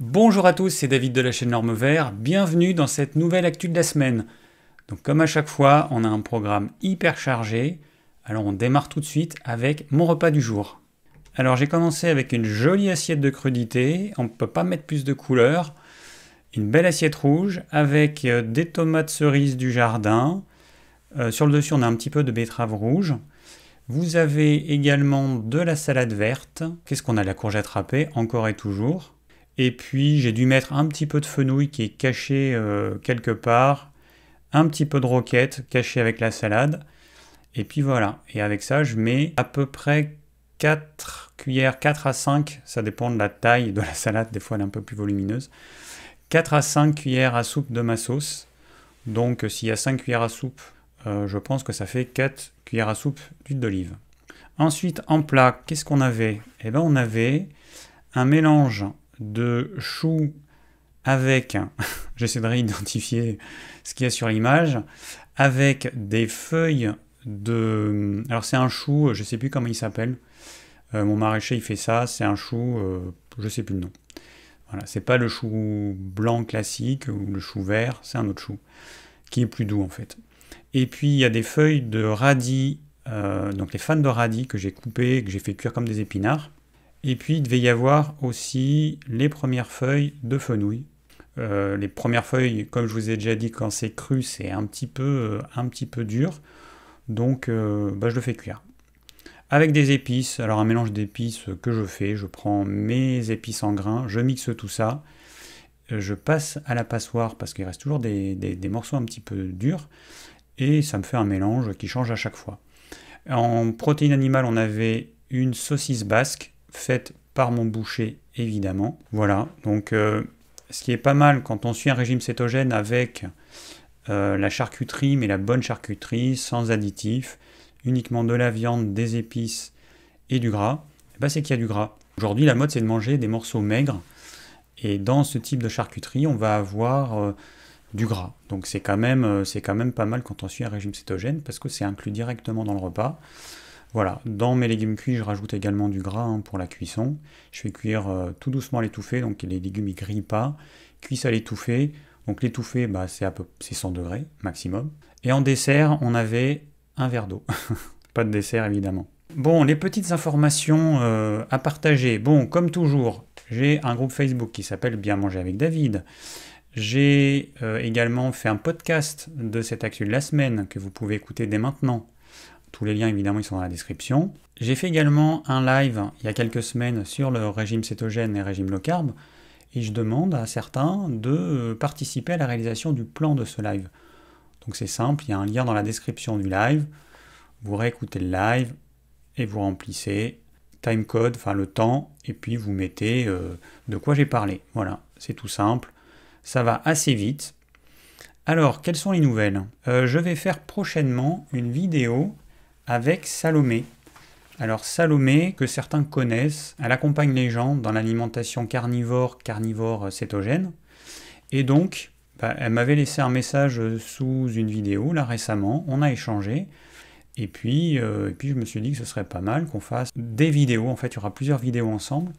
Bonjour à tous, c'est David de la chaîne L'Orme Vert, bienvenue dans cette nouvelle actu de la semaine. Donc comme à chaque fois, on a un programme hyper chargé, alors on démarre tout de suite avec mon repas du jour. Alors j'ai commencé avec une jolie assiette de crudités, on ne peut pas mettre plus de couleurs, une belle assiette rouge avec des tomates cerises du jardin, sur le dessus on a un petit peu de betterave rouge. Vous avez également de la salade verte, qu'est-ce qu'on a, la courgette râpée, encore et toujours. Et puis j'ai dû mettre un petit peu de fenouil qui est caché quelque part, un petit peu de roquette caché avec la salade. Et puis voilà, et avec ça je mets à peu près 4 cuillères, 4 à 5, ça dépend de la taille de la salade, des fois elle est un peu plus volumineuse. 4 à 5 cuillères à soupe de ma sauce. Donc s'il y a 5 cuillères à soupe, je pense que ça fait 4 cuillères à soupe d'huile d'olive. Ensuite en plat, qu'est-ce qu'on avait? Eh bien on avait un mélange de choux avec, j'essaie de réidentifier ce qu'il y a sur l'image, avec des feuilles de... Alors c'est un chou, je ne sais plus comment il s'appelle, mon maraîcher il fait ça, c'est un chou, je ne sais plus le nom. Voilà, c'est pas le chou blanc classique ou le chou vert, c'est un autre chou, qui est plus doux en fait. Et puis il y a des feuilles de radis, donc les fans de radis que j'ai coupées, que j'ai fait cuire comme des épinards. Et puis il devait y avoir aussi les premières feuilles de fenouil. Les premières feuilles, comme je vous ai déjà dit, quand c'est cru, c'est un petit peu dur. Donc je le fais cuire. Avec des épices, alors un mélange d'épices que je fais, je prends mes épices en grains, je mixe tout ça, je passe à la passoire parce qu'il reste toujours des morceaux un petit peu durs, et ça me fait un mélange qui change à chaque fois. En protéines animales, on avait une saucisse basque, faite par mon boucher évidemment. Voilà, donc ce qui est pas mal quand on suit un régime cétogène avec la charcuterie, mais la bonne charcuterie, sans additifs, uniquement de la viande, des épices et du gras, c'est qu'il y a du gras. Aujourd'hui, la mode, c'est de manger des morceaux maigres, et dans ce type de charcuterie, on va avoir du gras. Donc c'est quand même pas mal quand on suit un régime cétogène, parce que c'est inclus directement dans le repas. Voilà, dans mes légumes cuits, je rajoute également du gras pour la cuisson. Je fais cuire tout doucement l'étouffé, donc les légumes ils grillent pas. Cuisse à l'étouffé, donc l'étouffé c'est 100 degrés maximum. Et en dessert, on avait un verre d'eau. Pas de dessert évidemment. Bon, les petites informations à partager. Bon, comme toujours, j'ai un groupe Facebook qui s'appelle Bien manger avec David. J'ai également fait un podcast de cette actu de la semaine que vous pouvez écouter dès maintenant. Tous les liens, évidemment, ils sont dans la description. J'ai fait également un live il y a quelques semaines sur le régime cétogène et régime low carb. Et je demande à certains de participer à la réalisation du plan de ce live. Donc c'est simple, il y a un lien dans la description du live. Vous réécoutez le live et vous remplissez timecode, enfin le temps, et puis vous mettez de quoi j'ai parlé. Voilà, c'est tout simple. Ça va assez vite. Alors, quelles sont les nouvelles? Je vais faire prochainement une vidéo avec Salomé. Alors Salomé, que certains connaissent, elle accompagne les gens dans l'alimentation carnivore cétogène. Et donc, elle m'avait laissé un message sous une vidéo, là récemment, on a échangé. Et puis je me suis dit que ce serait pas mal qu'on fasse des vidéos, en fait il y aura plusieurs vidéos ensemble,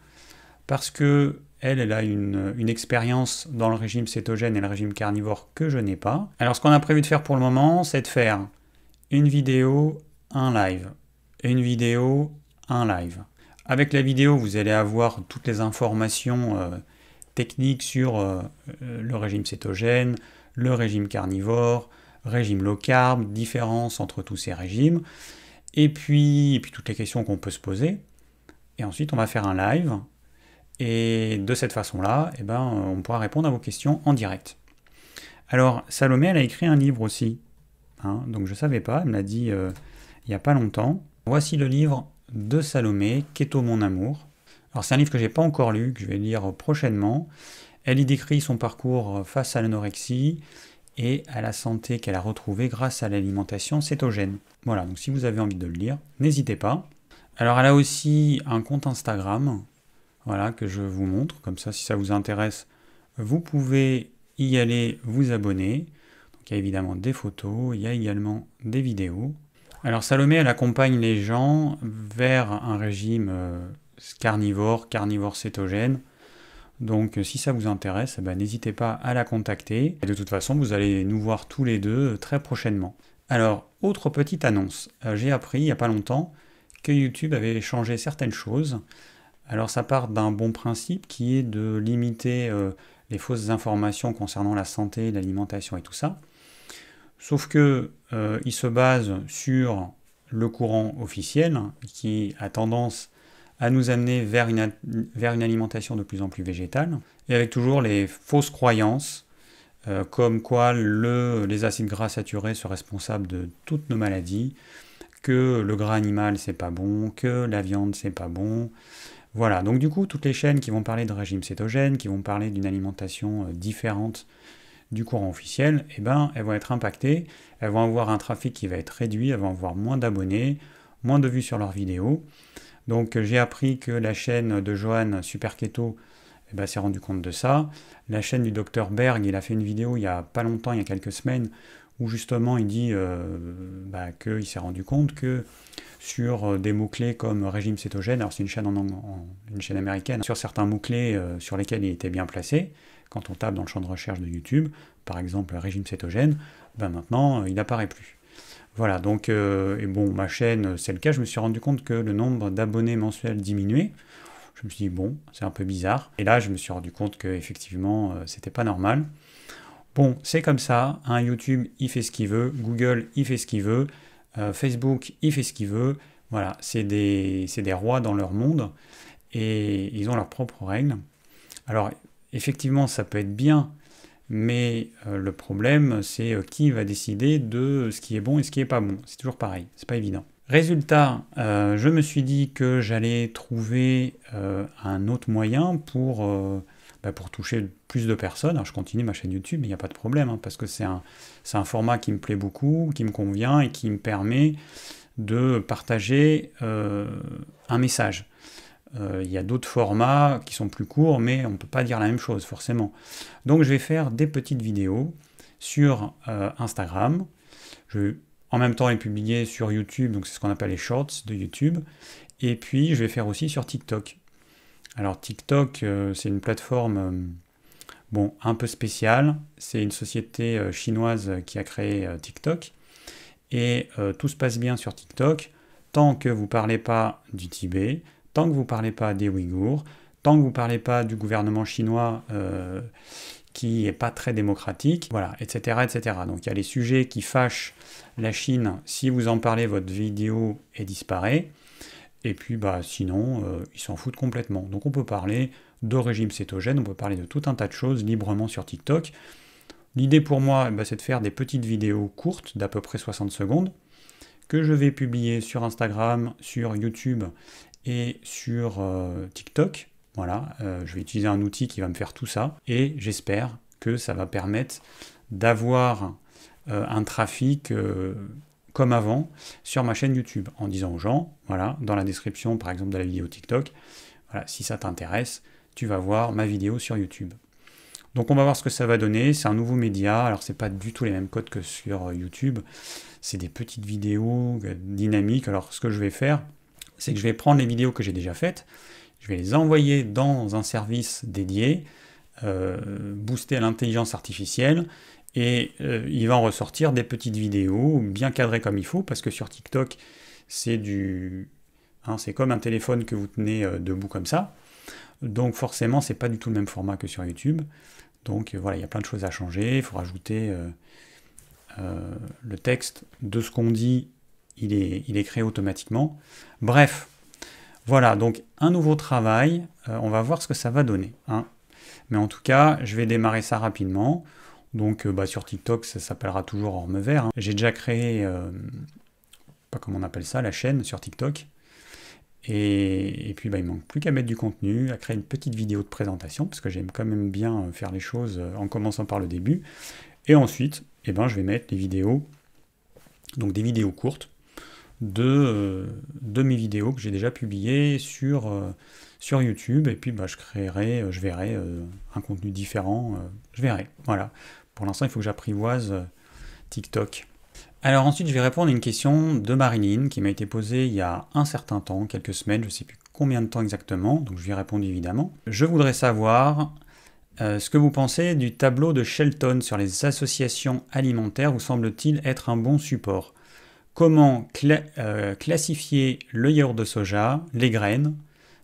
parce que elle a une expérience dans le régime cétogène et le régime carnivore que je n'ai pas. Alors ce qu'on a prévu de faire pour le moment, c'est de faire une vidéo, un live. Une vidéo, un live. Avec la vidéo, vous allez avoir toutes les informations techniques sur le régime cétogène, le régime carnivore, régime low carb, différence entre tous ces régimes, et puis toutes les questions qu'on peut se poser. Et ensuite, on va faire un live, et de cette façon-là, on pourra répondre à vos questions en direct. Alors, Salomé, elle a écrit un livre aussi, donc je ne savais pas, elle me l'a dit il n'y a pas longtemps. Voici le livre de Salomé, Keto mon amour. Alors c'est un livre que je n'ai pas encore lu, que je vais lire prochainement. Elle y décrit son parcours face à l'anorexie et à la santé qu'elle a retrouvée grâce à l'alimentation cétogène. Voilà, donc si vous avez envie de le lire, n'hésitez pas. Alors elle a aussi un compte Instagram, voilà, que je vous montre, comme ça si ça vous intéresse, vous pouvez y aller vous abonner. Donc il y a évidemment des photos, il y a également des vidéos. Alors Salomé, elle accompagne les gens vers un régime carnivore cétogène. Donc si ça vous intéresse, n'hésitez pas à la contacter. Et de toute façon, vous allez nous voir tous les deux très prochainement. Alors, autre petite annonce. J'ai appris il n'y a pas longtemps que YouTube avait changé certaines choses. Alors ça part d'un bon principe qui est de limiter les fausses informations concernant la santé, l'alimentation et tout ça. Sauf que il se base sur le courant officiel qui a tendance à nous amener vers une alimentation de plus en plus végétale, et avec toujours les fausses croyances, comme quoi les acides gras saturés sont responsables de toutes nos maladies, que le gras animal c'est pas bon, que la viande c'est pas bon. Voilà, donc du coup toutes les chaînes qui vont parler de régime cétogène, qui vont parler d'une alimentation différente du courant officiel, elles vont être impactées, elles vont avoir un trafic qui va être réduit, elles vont avoir moins d'abonnés, moins de vues sur leurs vidéos. Donc j'ai appris que la chaîne de Johan Super Keto s'est rendu compte de ça. La chaîne du Dr Berg, il a fait une vidéo il n'y a pas longtemps, il y a quelques semaines, où justement il dit qu'il s'est rendu compte que sur des mots-clés comme régime cétogène, alors c'est une chaîne, une chaîne américaine, sur certains mots-clés sur lesquels il était bien placé, quand on tape dans le champ de recherche de YouTube, par exemple régime cétogène, maintenant il n'apparaît plus. Voilà, donc, ma chaîne, c'est le cas, je me suis rendu compte que le nombre d'abonnés mensuels diminuait. Je me suis dit, bon, c'est un peu bizarre. Et là, je me suis rendu compte qu'effectivement, c'était pas normal. Bon, c'est comme ça, hein, YouTube, il fait ce qu'il veut, Google, il fait ce qu'il veut, Facebook, il fait ce qu'il veut. Voilà, c'est des rois dans leur monde, et ils ont leurs propres règles. Alors, effectivement, ça peut être bien, mais le problème, c'est qui va décider de ce qui est bon et ce qui n'est pas bon. C'est toujours pareil, c'est pas évident. Résultat, je me suis dit que j'allais trouver un autre moyen pour toucher plus de personnes. Alors je continue ma chaîne YouTube, il n'y a pas de problème, hein, parce que c'est un format qui me plaît beaucoup, qui me convient et qui me permet de partager un message. Il y a d'autres formats qui sont plus courts, mais on ne peut pas dire la même chose forcément. Donc je vais faire des petites vidéos sur Instagram. Je vais en même temps les publier sur YouTube, donc c'est ce qu'on appelle les shorts de YouTube. Et puis je vais faire aussi sur TikTok. Alors TikTok, c'est une plateforme un peu spéciale. C'est une société chinoise qui a créé TikTok. Et tout se passe bien sur TikTok tant que vous ne parlez pas du Tibet, tant que vous ne parlez pas des Ouïghours, tant que vous ne parlez pas du gouvernement chinois qui n'est pas très démocratique, voilà, etc., etc. Donc il y a les sujets qui fâchent la Chine. Si vous en parlez, votre vidéo disparaît. Et puis sinon, ils s'en foutent complètement. Donc on peut parler de régime cétogène, on peut parler de tout un tas de choses librement sur TikTok. L'idée pour moi, c'est de faire des petites vidéos courtes d'à peu près 60 secondes que je vais publier sur Instagram, sur YouTube et sur TikTok. Voilà, je vais utiliser un outil qui va me faire tout ça et j'espère que ça va permettre d'avoir un trafic comme avant sur ma chaîne YouTube en disant aux gens, voilà, dans la description par exemple de la vidéo TikTok, voilà, si ça t'intéresse, tu vas voir ma vidéo sur YouTube. Donc on va voir ce que ça va donner, c'est un nouveau média, alors c'est pas du tout les mêmes codes que sur YouTube, c'est des petites vidéos dynamiques. Alors ce que je vais faire, c'est que je vais prendre les vidéos que j'ai déjà faites, je vais les envoyer dans un service dédié, boosté à l'intelligence artificielle, et il va en ressortir des petites vidéos bien cadrées comme il faut, parce que sur TikTok, c'est comme un téléphone que vous tenez debout comme ça, donc forcément, c'est pas du tout le même format que sur YouTube. Donc voilà, il y a plein de choses à changer, il faut rajouter le texte de ce qu'on dit, il est créé automatiquement. Bref, voilà, donc un nouveau travail, on va voir ce que ça va donner. Hein. Mais en tout cas, je vais démarrer ça rapidement. Donc sur TikTok, ça s'appellera toujours Orme Vert. Hein. J'ai déjà créé, pas comment on appelle ça, la chaîne sur TikTok. Et puis il ne manque plus qu'à mettre du contenu, à créer une petite vidéo de présentation, parce que j'aime quand même bien faire les choses en commençant par le début. Et ensuite, je vais mettre les vidéos, donc des vidéos courtes, de mes vidéos que j'ai déjà publiées sur YouTube. Et puis je verrai un contenu différent, je verrai. Voilà. Pour l'instant, il faut que j'apprivoise TikTok. Alors ensuite, je vais répondre à une question de Marilyn qui m'a été posée il y a un certain temps, quelques semaines, je ne sais plus combien de temps exactement, donc je lui ai répondu évidemment. Je voudrais savoir ce que vous pensez du tableau de Shelton sur les associations alimentaires vous semble-t-il être un bon support? Comment classifier le yaourt de soja, les graines,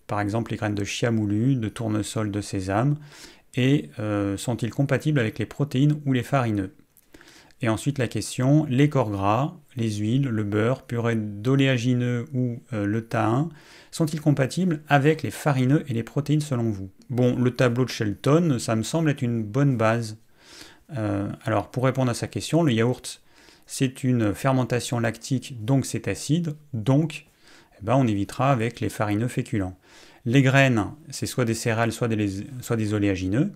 par exemple les graines de chia moulu, de tournesol, de sésame, et sont-ils compatibles avec les protéines ou les farineux? Et ensuite la question, les corps gras, les huiles, le beurre, purée d'oléagineux ou le tahin, sont-ils compatibles avec les farineux et les protéines selon vous? Bon, le tableau de Shelton, ça me semble être une bonne base. Alors pour répondre à sa question, le yaourt, c'est une fermentation lactique, donc c'est acide, donc on évitera avec les farineux féculents. Les graines, c'est soit des céréales, soit des oléagineux.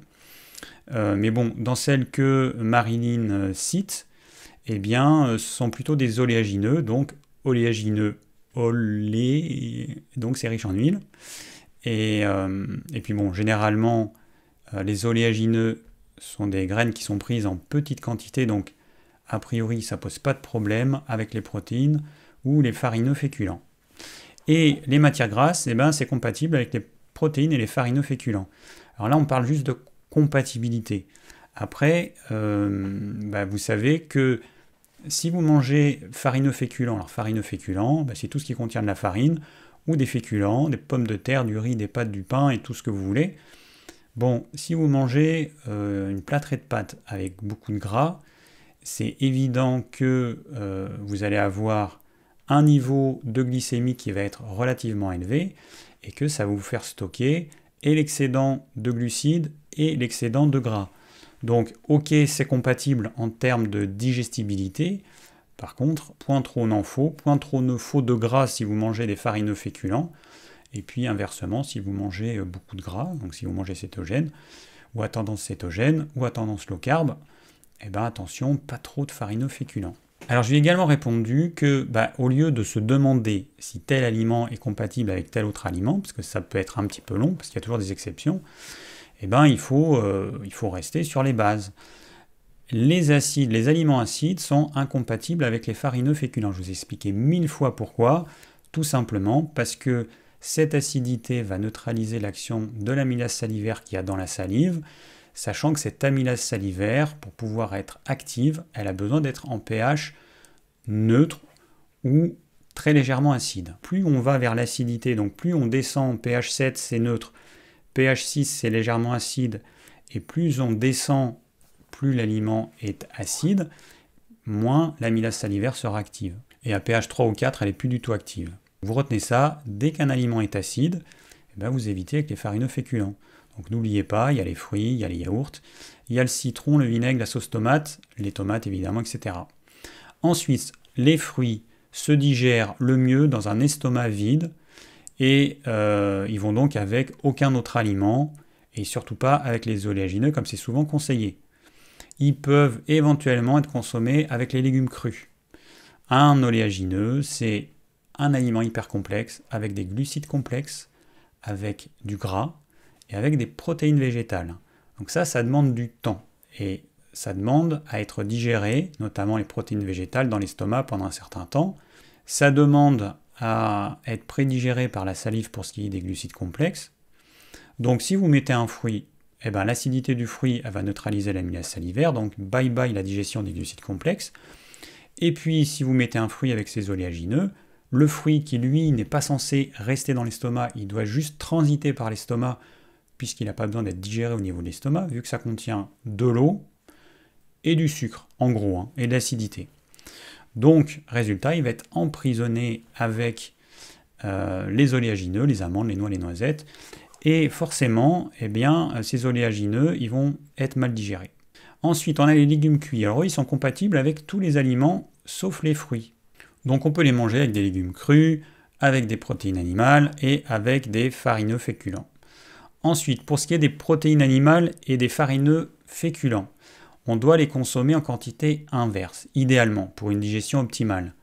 Mais bon, dans celles que Marilyn cite, eh bien, ce sont plutôt des oléagineux, donc oléagineux, donc c'est riche en huile. Et puis bon, généralement, les oléagineux sont des graines qui sont prises en petite quantité, donc a priori, ça pose pas de problème avec les protéines ou les farineux féculents. Et les matières grasses, c'est compatible avec les protéines et les farineux féculents. Alors là, on parle juste de compatibilité. Après, vous savez que si vous mangez farineux féculents, alors farineux féculents, c'est tout ce qui contient de la farine ou des féculents, des pommes de terre, du riz, des pâtes, du pain et tout ce que vous voulez. Bon, si vous mangez une plâtrée de pâtes avec beaucoup de gras, c'est évident que vous allez avoir un niveau de glycémie qui va être relativement élevé et que ça va vous faire stocker et l'excédent de glucides et l'excédent de gras. Donc, ok, c'est compatible en termes de digestibilité. Par contre, point trop n'en faut, point trop ne faut de gras si vous mangez des farineux féculents. Et puis inversement, si vous mangez beaucoup de gras, donc si vous mangez cétogène, ou à tendance cétogène, ou à tendance low carb, attention, pas trop de farineux féculents. Alors je lui ai également répondu que, au lieu de se demander si tel aliment est compatible avec tel autre aliment, parce que ça peut être un petit peu long, parce qu'il y a toujours des exceptions, il faut rester sur les bases. Les acides, les aliments acides sont incompatibles avec les farineux féculents. Je vous ai expliqué 1000 fois pourquoi. Tout simplement parce que cette acidité va neutraliser l'action de l'amylase salivaire qu'il y a dans la salive, sachant que cette amylase salivaire, pour pouvoir être active, elle a besoin d'être en pH neutre ou très légèrement acide. Plus on va vers l'acidité, donc plus on descend en pH 7, c'est neutre, pH 6, c'est légèrement acide, et plus on descend, plus l'aliment est acide, moins l'amylase salivaire sera active. Et à pH 3 ou 4, elle n'est plus du tout active. Vous retenez ça, dès qu'un aliment est acide, vous évitez avec les farineux féculents. Donc n'oubliez pas, il y a les fruits, il y a les yaourts, il y a le citron, le vinaigre, la sauce tomate, les tomates évidemment, etc. Ensuite, les fruits se digèrent le mieux dans un estomac vide et ils vont donc avec aucun autre aliment et surtout pas avec les oléagineux comme c'est souvent conseillé. Ils peuvent éventuellement être consommés avec les légumes crus. Un oléagineux, c'est un aliment hyper complexe avec des glucides complexes, avec du gras et avec des protéines végétales. Donc ça demande du temps et ça demande à être digéré, notamment les protéines végétales dans l'estomac pendant un certain temps. Ça demande à être prédigéré par la salive pour ce qui est des glucides complexes. Donc si vous mettez un fruit, l'acidité du fruit elle va neutraliser l'amylase salivaire, donc bye bye la digestion des glucides complexes. Et puis si vous mettez un fruit avec ses oléagineux, le fruit qui lui n'est pas censé rester dans l'estomac, il doit juste transiter par l'estomac puisqu'il n'a pas besoin d'être digéré au niveau de l'estomac, vu que ça contient de l'eau et du sucre, en gros, et de l'acidité. Donc, résultat, il va être emprisonné avec les oléagineux, les amandes, les noix, les noisettes, et forcément, ces oléagineux, ils vont être mal digérés. Ensuite, on a les légumes cuits. Alors, ils sont compatibles avec tous les aliments, sauf les fruits. Donc, on peut les manger avec des légumes crus, avec des protéines animales et avec des farineux féculents. Ensuite, pour ce qui est des protéines animales et des farineux féculents, on doit les consommer en quantité inverse, idéalement, pour une digestion optimale.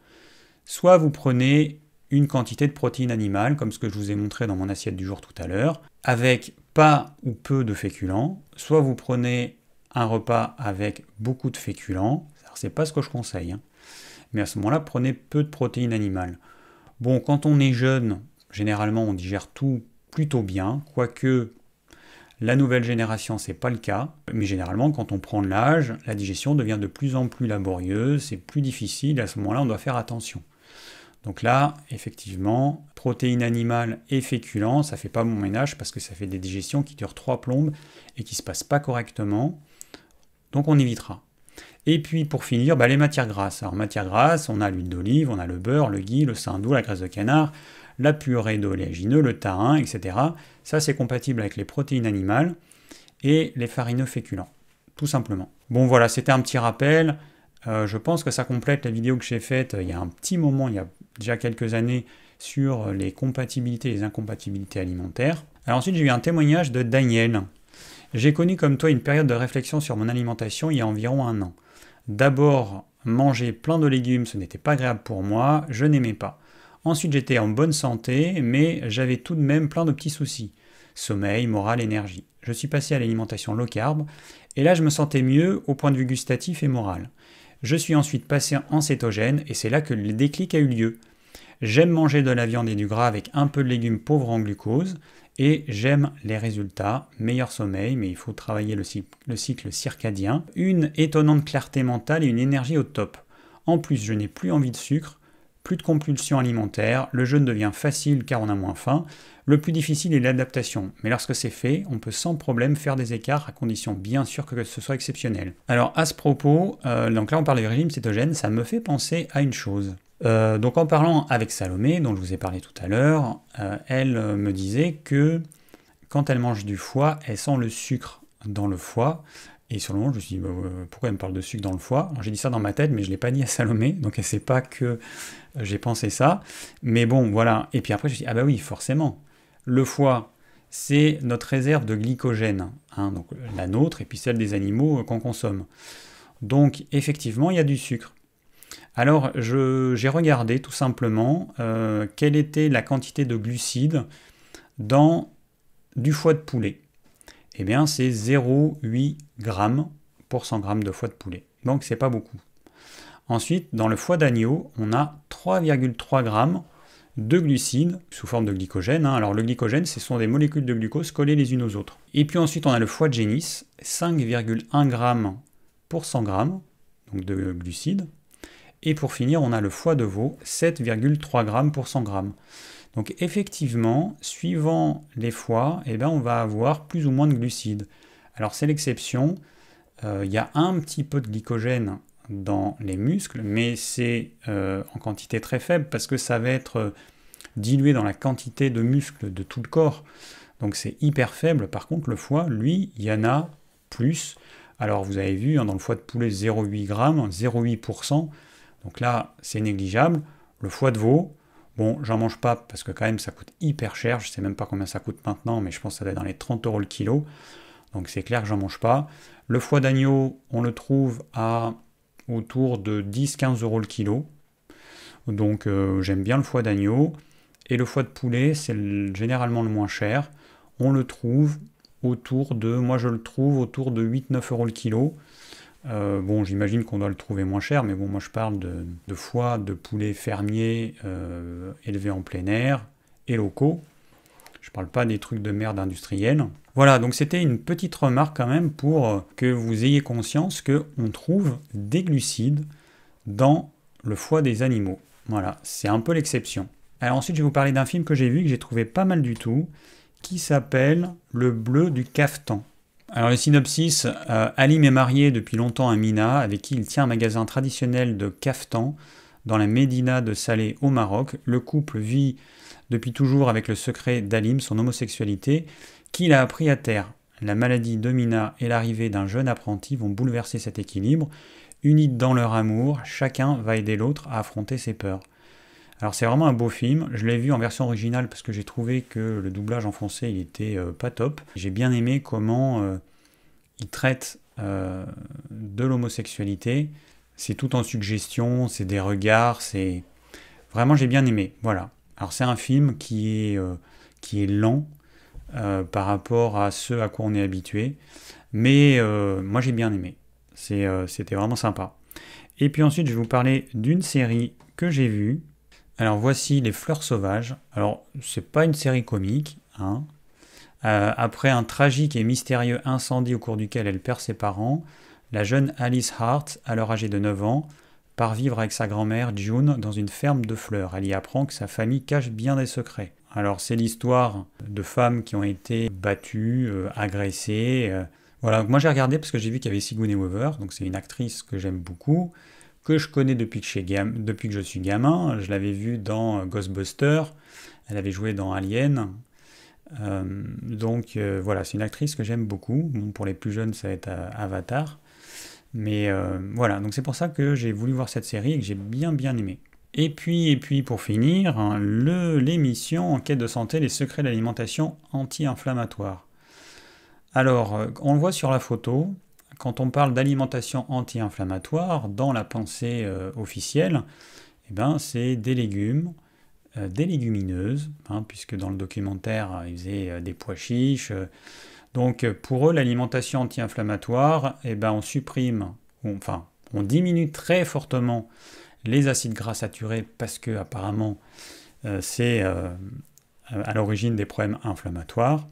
Soit vous prenez une quantité de protéines animales, comme ce que je vous ai montré dans mon assiette du jour tout à l'heure, avec pas ou peu de féculents, soit vous prenez un repas avec beaucoup de féculents, alors c'est pas ce que je conseille, mais à ce moment-là, prenez peu de protéines animales. Bon, quand on est jeune, généralement on digère tout plutôt bien, quoique la nouvelle génération c'est pas le cas, mais généralement quand on prend de l'âge, la digestion devient de plus en plus laborieuse, c'est plus difficile, et à ce moment-là on doit faire attention. Donc là, effectivement, protéines animales et féculents, ça fait pas bon ménage parce que ça fait des digestions qui durent 3 plombes et qui se passent pas correctement, donc on évitera. Et puis pour finir, les matières grasses. Alors matières grasses, on a l'huile d'olive, on a le beurre, le ghee, le saindoux, la graisse de canard, la purée d'oléagineux, le tarin, etc. Ça c'est compatible avec les protéines animales et les farineux féculents, tout simplement. Bon voilà, c'était un petit rappel. Je pense que ça complète la vidéo que j'ai faite il y a un petit moment, il y a déjà quelques années, sur les compatibilités et les incompatibilités alimentaires. Alors ensuite, j'ai eu un témoignage de Daniel. J'ai connu comme toi une période de réflexion sur mon alimentation il y a environ 1 an. D'abord, manger plein de légumes, ce n'était pas agréable pour moi, je n'aimais pas. Ensuite, j'étais en bonne santé, mais j'avais tout de même plein de petits soucis. Sommeil, morale, énergie. Je suis passé à l'alimentation low carb, et là je me sentais mieux au point de vue gustatif et moral. Je suis ensuite passé en cétogène, et c'est là que le déclic a eu lieu. J'aime manger de la viande et du gras avec un peu de légumes pauvres en glucose, et j'aime les résultats, meilleur sommeil, mais il faut travailler le cycle circadien, une étonnante clarté mentale et une énergie au top. En plus, je n'ai plus envie de sucre, plus de compulsions alimentaires, le jeûne devient facile car on a moins faim, le plus difficile est l'adaptation, mais lorsque c'est fait, on peut sans problème faire des écarts à condition bien sûr que ce soit exceptionnel. Alors à ce propos, donc là on parle du régime cétogène, ça me fait penser à une chose. Donc en parlant avec Salomé, dont je vous ai parlé tout à l'heure, elle me disait que quand elle mange du foie, elle sent le sucre dans le foie. Et sur le moment, je me suis dit, pourquoi elle me parle de sucre dans le foie? Alors, j'ai dit ça dans ma tête, mais je ne l'ai pas dit à Salomé, donc elle ne sait pas que j'ai pensé ça. Mais bon, voilà. Et puis après, je me suis dit, ah bah oui, forcément. Le foie, c'est notre réserve de glycogène, hein, donc la nôtre et puis celle des animaux qu'on consomme. Donc effectivement, il y a du sucre. Alors j'ai regardé tout simplement quelle était la quantité de glucides dans du foie de poulet. Eh bien c'est 0,8 g pour 100 g de foie de poulet. Donc c'est pas beaucoup. Ensuite, dans le foie d'agneau, on a 3,3 g de glucides sous forme de glycogène. Alors le glycogène, ce sont des molécules de glucose collées les unes aux autres. Et puis ensuite, on a le foie de génisse, 5,1 g pour 100 g donc de glucides. Et pour finir, on a le foie de veau, 7,3 g pour 100 g. Donc effectivement, suivant les foies, on va avoir plus ou moins de glucides. Alors c'est l'exception, il y a un petit peu de glycogène dans les muscles, mais c'est en quantité très faible parce que ça va être dilué dans la quantité de muscles de tout le corps. Donc c'est hyper faible. Par contre, le foie, lui, il y en a plus. Alors vous avez vu, dans le foie de poulet, 0,8 g, 0,8%. Donc là, c'est négligeable. Le foie de veau, bon, j'en mange pas parce que quand même ça coûte hyper cher. Je sais même pas combien ça coûte maintenant, mais je pense que ça va être dans les 30 € le kilo. Donc c'est clair que j'en mange pas. Le foie d'agneau, on le trouve à autour de 10-15 € le kilo. Donc j'aime bien le foie d'agneau. Et le foie de poulet, c'est généralement le moins cher. On le trouve autour de, moi je le trouve autour de 8-9 € le kilo. Bon, j'imagine qu'on doit le trouver moins cher, mais bon, moi je parle de foie de poulet fermier élevés en plein air et locaux. Je parle pas des trucs de merde industrielle. Voilà, donc c'était une petite remarque quand même pour que vous ayez conscience qu'on trouve des glucides dans le foie des animaux. Voilà, c'est un peu l'exception. Alors ensuite, je vais vous parler d'un film que j'ai vu, que j'ai trouvé pas mal du tout, qui s'appelle Le Bleu du Caftan. Alors le synopsis, Halim est marié depuis longtemps à Mina, avec qui il tient un magasin traditionnel de caftan dans la médina de Salé au Maroc. Le couple vit depuis toujours avec le secret d'Halim, son homosexualité, qu'il a appris à terre. La maladie de Mina et l'arrivée d'un jeune apprenti vont bouleverser cet équilibre. Unis dans leur amour, chacun va aider l'autre à affronter ses peurs. Alors c'est vraiment un beau film, je l'ai vu en version originale parce que j'ai trouvé que le doublage en français il était pas top. J'ai bien aimé comment il traite de l'homosexualité, c'est tout en suggestion, c'est des regards, c'est... Vraiment j'ai bien aimé, voilà. Alors c'est un film qui est lent par rapport à ce à quoi on est habitué, mais moi j'ai bien aimé, c'était vraiment sympa. Et puis ensuite je vais vous parler d'une série que j'ai vue, Alors voici Les Fleurs Sauvages. Alors c'est pas une série comique, hein. Après un tragique et mystérieux incendie au cours duquel elle perd ses parents, la jeune Alice Hart, alors âgée de 9 ans, part vivre avec sa grand-mère June dans une ferme de fleurs. Elle y apprend que sa famille cache bien des secrets. Alors c'est l'histoire de femmes qui ont été battues, agressées. Voilà, moi j'ai regardé parce que j'ai vu qu'il y avait Sigourney Weaver, donc c'est une actrice que j'aime beaucoup, que je connais depuis que je suis gamin. Je l'avais vue dans Ghostbusters, elle avait joué dans Alien. Voilà, c'est une actrice que j'aime beaucoup. Bon, pour les plus jeunes, ça va être Avatar. Mais voilà, donc c'est pour ça que j'ai voulu voir cette série et que j'ai bien aimé. Et puis pour finir, hein, l'émission Enquête de santé, les secrets de l'alimentation anti-inflammatoire. Alors, on le voit sur la photo, quand on parle d'alimentation anti-inflammatoire, dans la pensée officielle, eh ben, c'est des légumes, des légumineuses, hein, puisque dans le documentaire, ils faisaient des pois chiches. Donc, pour eux, l'alimentation anti-inflammatoire, eh ben, on diminue très fortement les acides gras saturés parce que apparemment c'est à l'origine des problèmes inflammatoires.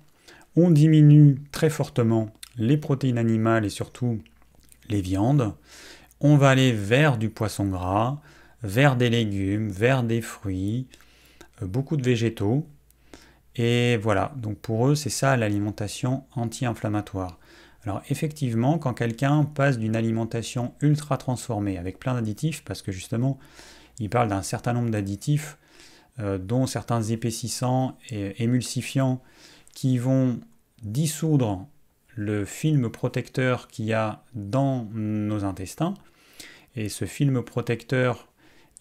On diminue très fortement les protéines animales et surtout les viandes. On va aller vers du poisson gras, vers des légumes, vers des fruits, beaucoup de végétaux. Et voilà, donc pour eux, c'est ça l'alimentation anti-inflammatoire. Alors effectivement, quand quelqu'un passe d'une alimentation ultra transformée avec plein d'additifs, parce que justement, il parle d'un certain nombre d'additifs, dont certains épaississants et émulsifiants qui vont dissoudre le film protecteur qu'il y a dans nos intestins. Et ce film protecteur,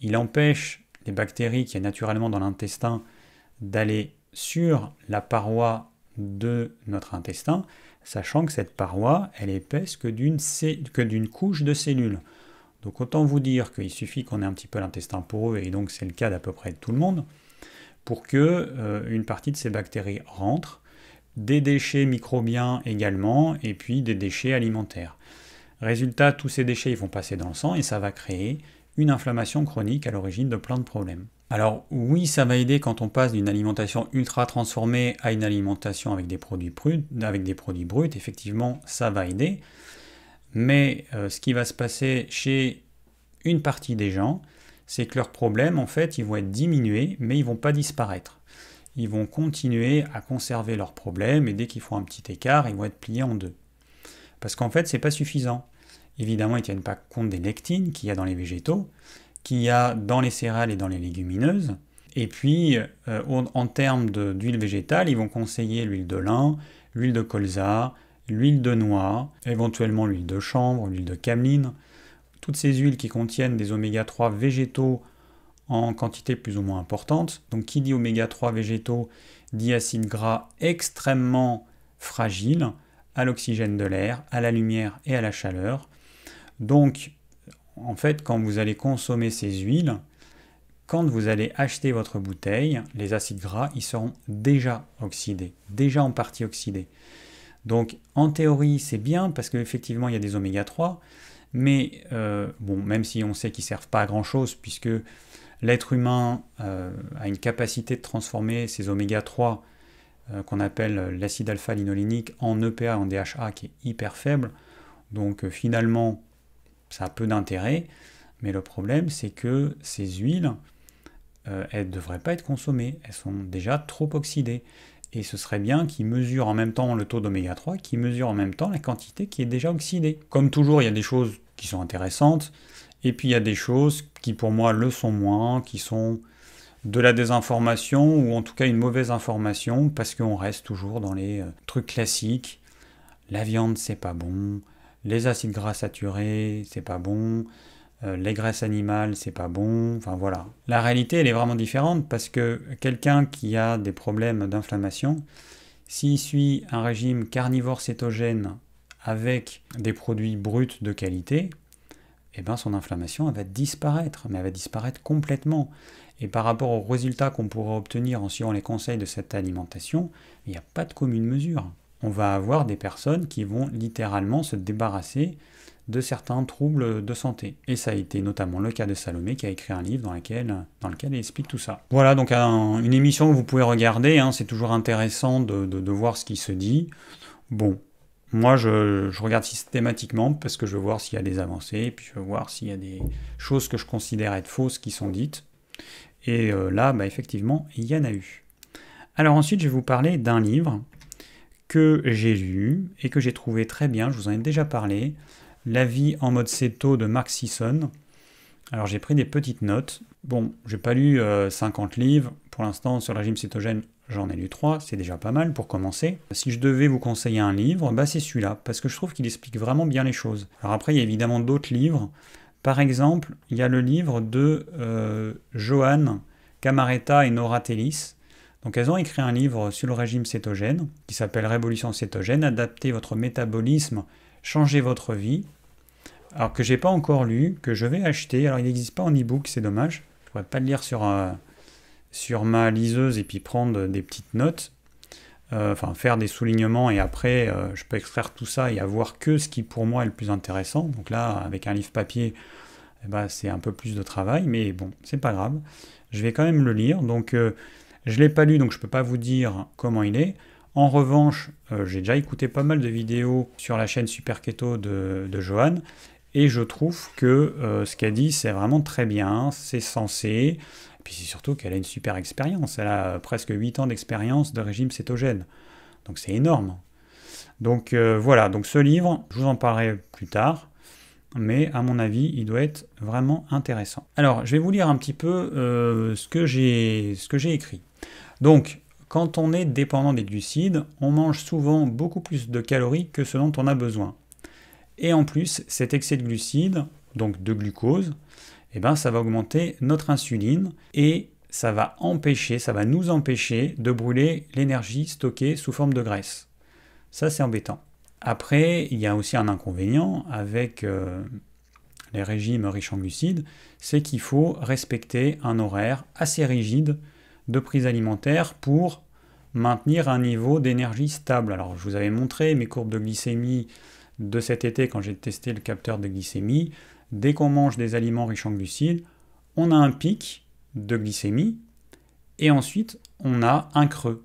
il empêche les bactéries qu'il y a naturellement dans l'intestin d'aller sur la paroi de notre intestin, sachant que cette paroi, elle est épaisse que d'une couche de cellules. Donc autant vous dire qu'il suffit qu'on ait un petit peu l'intestin poreux, et donc c'est le cas d'à peu près de tout le monde, pour que une partie de ces bactéries rentre, des déchets microbiens également, et puis des déchets alimentaires. Résultat, tous ces déchets ils vont passer dans le sang et ça va créer une inflammation chronique à l'origine de plein de problèmes. Alors oui, ça va aider quand on passe d'une alimentation ultra transformée à une alimentation avec des produits bruts, effectivement ça va aider. Mais ce qui va se passer chez une partie des gens, c'est que leurs problèmes, en fait, ils vont être diminués, mais ils ne vont pas disparaître. Ils vont continuer à conserver leurs problèmes, et dès qu'ils font un petit écart, ils vont être pliés en deux. Parce qu'en fait, ce n'est pas suffisant. Évidemment, ils ne tiennent pas compte des lectines qu'il y a dans les végétaux, qu'il y a dans les céréales et dans les légumineuses. Et puis, en termes d'huile végétale, ils vont conseiller l'huile de lin, l'huile de colza, l'huile de noix, éventuellement l'huile de chanvre, l'huile de cameline. Toutes ces huiles qui contiennent des oméga 3 végétaux en quantité plus ou moins importante. Donc qui dit oméga 3 végétaux dit acides gras extrêmement fragiles à l'oxygène de l'air, à la lumière et à la chaleur. Donc en fait, quand vous allez consommer ces huiles, quand vous allez acheter votre bouteille, les acides gras, ils seront déjà oxydés, déjà en partie oxydés. Donc en théorie, c'est bien parce qu'effectivement, il y a des oméga 3, mais même si on sait qu'ils ne servent pas à grand-chose, puisque l'être humain a une capacité de transformer ces oméga 3 qu'on appelle l'acide alpha-linolénique en EPA et en DHA qui est hyper faible. Donc finalement, ça a peu d'intérêt, mais le problème c'est que ces huiles, elles ne devraient pas être consommées, elles sont déjà trop oxydées. Et ce serait bien qu'ils mesurent en même temps le taux d'oméga 3, qu'ils mesurent en même temps la quantité qui est déjà oxydée. Comme toujours, il y a des choses qui sont intéressantes, et puis il y a des choses qui pour moi le sont moins, qui sont de la désinformation, ou en tout cas une mauvaise information, parce qu'on reste toujours dans les trucs classiques. La viande, c'est pas bon, les acides gras saturés, c'est pas bon, les graisses animales, c'est pas bon, enfin voilà. La réalité, elle est vraiment différente parce que quelqu'un qui a des problèmes d'inflammation, s'il suit un régime carnivore cétogène avec des produits bruts de qualité, eh ben son inflammation elle va disparaître, mais elle va disparaître complètement. Et par rapport aux résultats qu'on pourra obtenir en suivant les conseils de cette alimentation, il n'y a pas de commune mesure. On va avoir des personnes qui vont littéralement se débarrasser de certains troubles de santé. Et ça a été notamment le cas de Salomé qui a écrit un livre dans lequel elle explique tout ça. Voilà, donc une émission que vous pouvez regarder, hein, c'est toujours intéressant de voir ce qui se dit. Bon, moi je regarde systématiquement parce que je veux voir s'il y a des avancées, et puis je veux voir s'il y a des choses que je considère être fausses qui sont dites. Et là, effectivement, il y en a eu. Alors ensuite, je vais vous parler d'un livre que j'ai lu et que j'ai trouvé très bien, je vous en ai déjà parlé, La vie en mode céto de Mark Sisson. Alors j'ai pris des petites notes. Bon, j'ai pas lu 50 livres. Pour l'instant, sur le régime cétogène, j'en ai lu 3. C'est déjà pas mal pour commencer. Si je devais vous conseiller un livre, c'est celui-là. Parce que je trouve qu'il explique vraiment bien les choses. Alors après, il y a évidemment d'autres livres. Par exemple, il y a le livre de Joanne Camaretta et Nora Tellis. Donc elles ont écrit un livre sur le régime cétogène qui s'appelle Révolution cétogène, adapter votre métabolisme, changer votre vie. Alors que j'ai pas encore lu, que je vais acheter. Alors il n'existe pas en e-book, c'est dommage. Je ne pourrais pas le lire sur ma liseuse et puis prendre des petites notes. Faire des soulignements et après je peux extraire tout ça et avoir que ce qui pour moi est le plus intéressant. Donc là, avec un livre papier, c'est un peu plus de travail, mais bon, c'est pas grave. Je vais quand même le lire. Donc je ne l'ai pas lu, donc je ne peux pas vous dire comment il est. En revanche, j'ai déjà écouté pas mal de vidéos sur la chaîne Super Keto de Joanne, et je trouve que ce qu'elle dit, c'est vraiment très bien, c'est sensé, et puis c'est surtout qu'elle a une super expérience. Elle a presque 8 ans d'expérience de régime cétogène, donc c'est énorme. Donc voilà, donc ce livre, je vous en parlerai plus tard, mais à mon avis, il doit être vraiment intéressant. Alors, je vais vous lire un petit peu ce que j'ai écrit. Donc, quand on est dépendant des glucides, on mange souvent beaucoup plus de calories que ce dont on a besoin. Et en plus, cet excès de glucides, donc de glucose, ça va augmenter notre insuline et ça va nous empêcher de brûler l'énergie stockée sous forme de graisse. Ça, c'est embêtant. Après, il y a aussi un inconvénient avec les régimes riches en glucides, c'est qu'il faut respecter un horaire assez rigide de prise alimentaire pour maintenir un niveau d'énergie stable. Alors, je vous avais montré mes courbes de glycémie de cet été quand j'ai testé le capteur de glycémie. Dès qu'on mange des aliments riches en glucides, on a un pic de glycémie et ensuite on a un creux.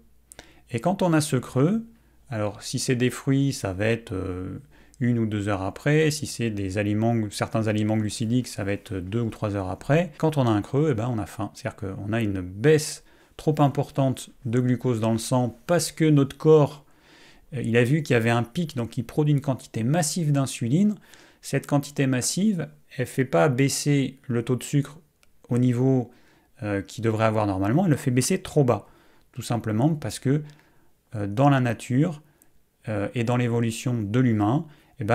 Et quand on a ce creux, alors si c'est des fruits, ça va être 1 ou 2 heures après. Si c'est certains aliments glucidiques, ça va être 2 ou 3 heures après. Quand on a un creux, on a faim. C'est-à-dire qu'on a une baisse trop importante de glucose dans le sang parce que notre corps, il a vu qu'il y avait un pic, donc il produit une quantité massive d'insuline. Cette quantité massive, elle ne fait pas baisser le taux de sucre au niveau qu'il devrait avoir normalement, elle le fait baisser trop bas. Tout simplement parce que dans la nature et dans l'évolution de l'humain, il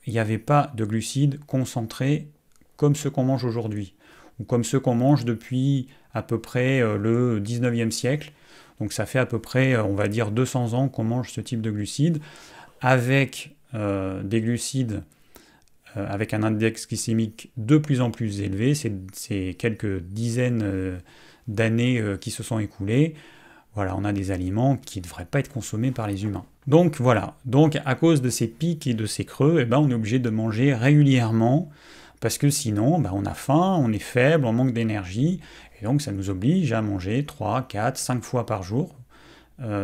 n'y avait pas de glucides concentrés comme ceux qu'on mange aujourd'hui, ou comme ceux qu'on mange depuis à peu près le 19e siècle. Donc ça fait à peu près, on va dire, 200 ans qu'on mange ce type de glucides, avec des glucides avec un index glycémique de plus en plus élevé. C'est quelques dizaines d'années qui se sont écoulées. Voilà, on a des aliments qui ne devraient pas être consommés par les humains. Donc voilà, à cause de ces pics et de ces creux, on est obligé de manger régulièrement, parce que sinon, on a faim, on est faible, on manque d'énergie, et donc ça nous oblige à manger 3, 4, 5 fois par jour,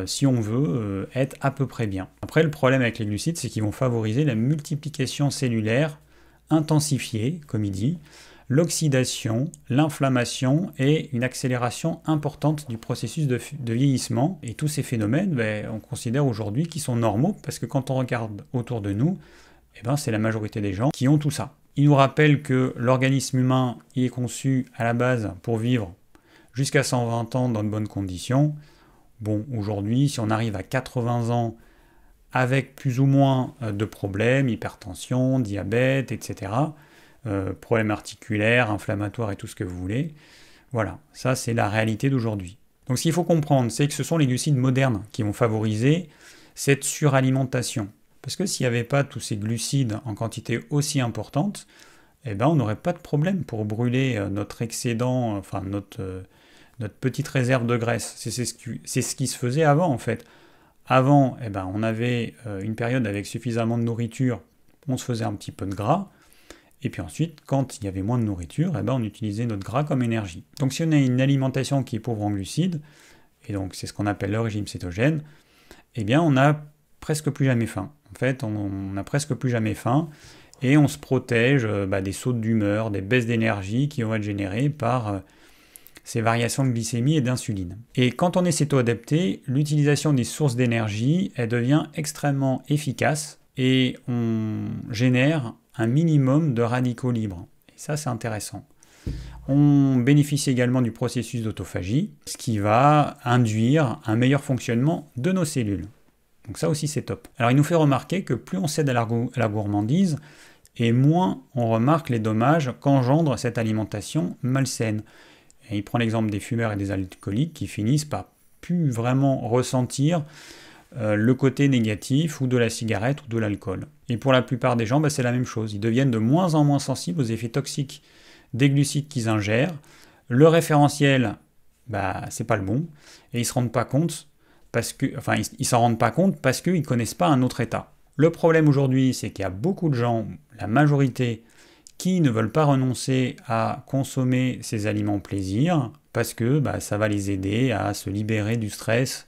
si on veut être à peu près bien. Après, le problème avec les glucides, c'est qu'ils vont favoriser la multiplication cellulaire intensifiée, comme il dit, l'oxydation, l'inflammation et une accélération importante du processus de vieillissement. Et tous ces phénomènes, on considère aujourd'hui qu'ils sont normaux, parce que quand on regarde autour de nous, c'est la majorité des gens qui ont tout ça. Il nous rappelle que l'organisme humain est conçu à la base pour vivre jusqu'à 120 ans dans de bonnes conditions. Bon, aujourd'hui, si on arrive à 80 ans avec plus ou moins de problèmes, hypertension, diabète, etc., problèmes articulaires, inflammatoires et tout ce que vous voulez. Voilà, ça c'est la réalité d'aujourd'hui. Donc ce qu'il faut comprendre, c'est que ce sont les glucides modernes qui vont favoriser cette suralimentation. Parce que s'il n'y avait pas tous ces glucides en quantité aussi importante, on n'aurait pas de problème pour brûler notre excédent, notre petite réserve de graisse. C'est ce qui se faisait avant en fait. Avant, on avait une période avec suffisamment de nourriture, on se faisait un petit peu de gras. Et puis ensuite, quand il y avait moins de nourriture, eh ben, on utilisait notre gras comme énergie. Donc si on a une alimentation qui est pauvre en glucides, et donc c'est ce qu'on appelle le régime cétogène, eh bien on n'a presque plus jamais faim. En fait, on n'a presque plus jamais faim, et on se protège des sautes d'humeur, des baisses d'énergie qui vont être générées par ces variations de glycémie et d'insuline. Et quand on est céto-adapté, l'utilisation des sources d'énergie, elle devient extrêmement efficace et on génère un minimum de radicaux libres. Et ça, c'est intéressant. On bénéficie également du processus d'autophagie, ce qui va induire un meilleur fonctionnement de nos cellules. Donc ça aussi, c'est top. Alors, il nous fait remarquer que plus on cède à la gourmandise, et moins on remarque les dommages qu'engendre cette alimentation malsaine. Et il prend l'exemple des fumeurs et des alcooliques qui finissent par plus vraiment ressentir le côté négatif ou de la cigarette ou de l'alcool. Et pour la plupart des gens, c'est la même chose. Ils deviennent de moins en moins sensibles aux effets toxiques des glucides qu'ils ingèrent. Le référentiel, c'est pas le bon. Et ils s'en rendent pas compte parce qu'ils ne connaissent pas un autre état. Le problème aujourd'hui, c'est qu'il y a beaucoup de gens, la majorité, qui ne veulent pas renoncer à consommer ces aliments plaisir parce que ça va les aider à se libérer du stress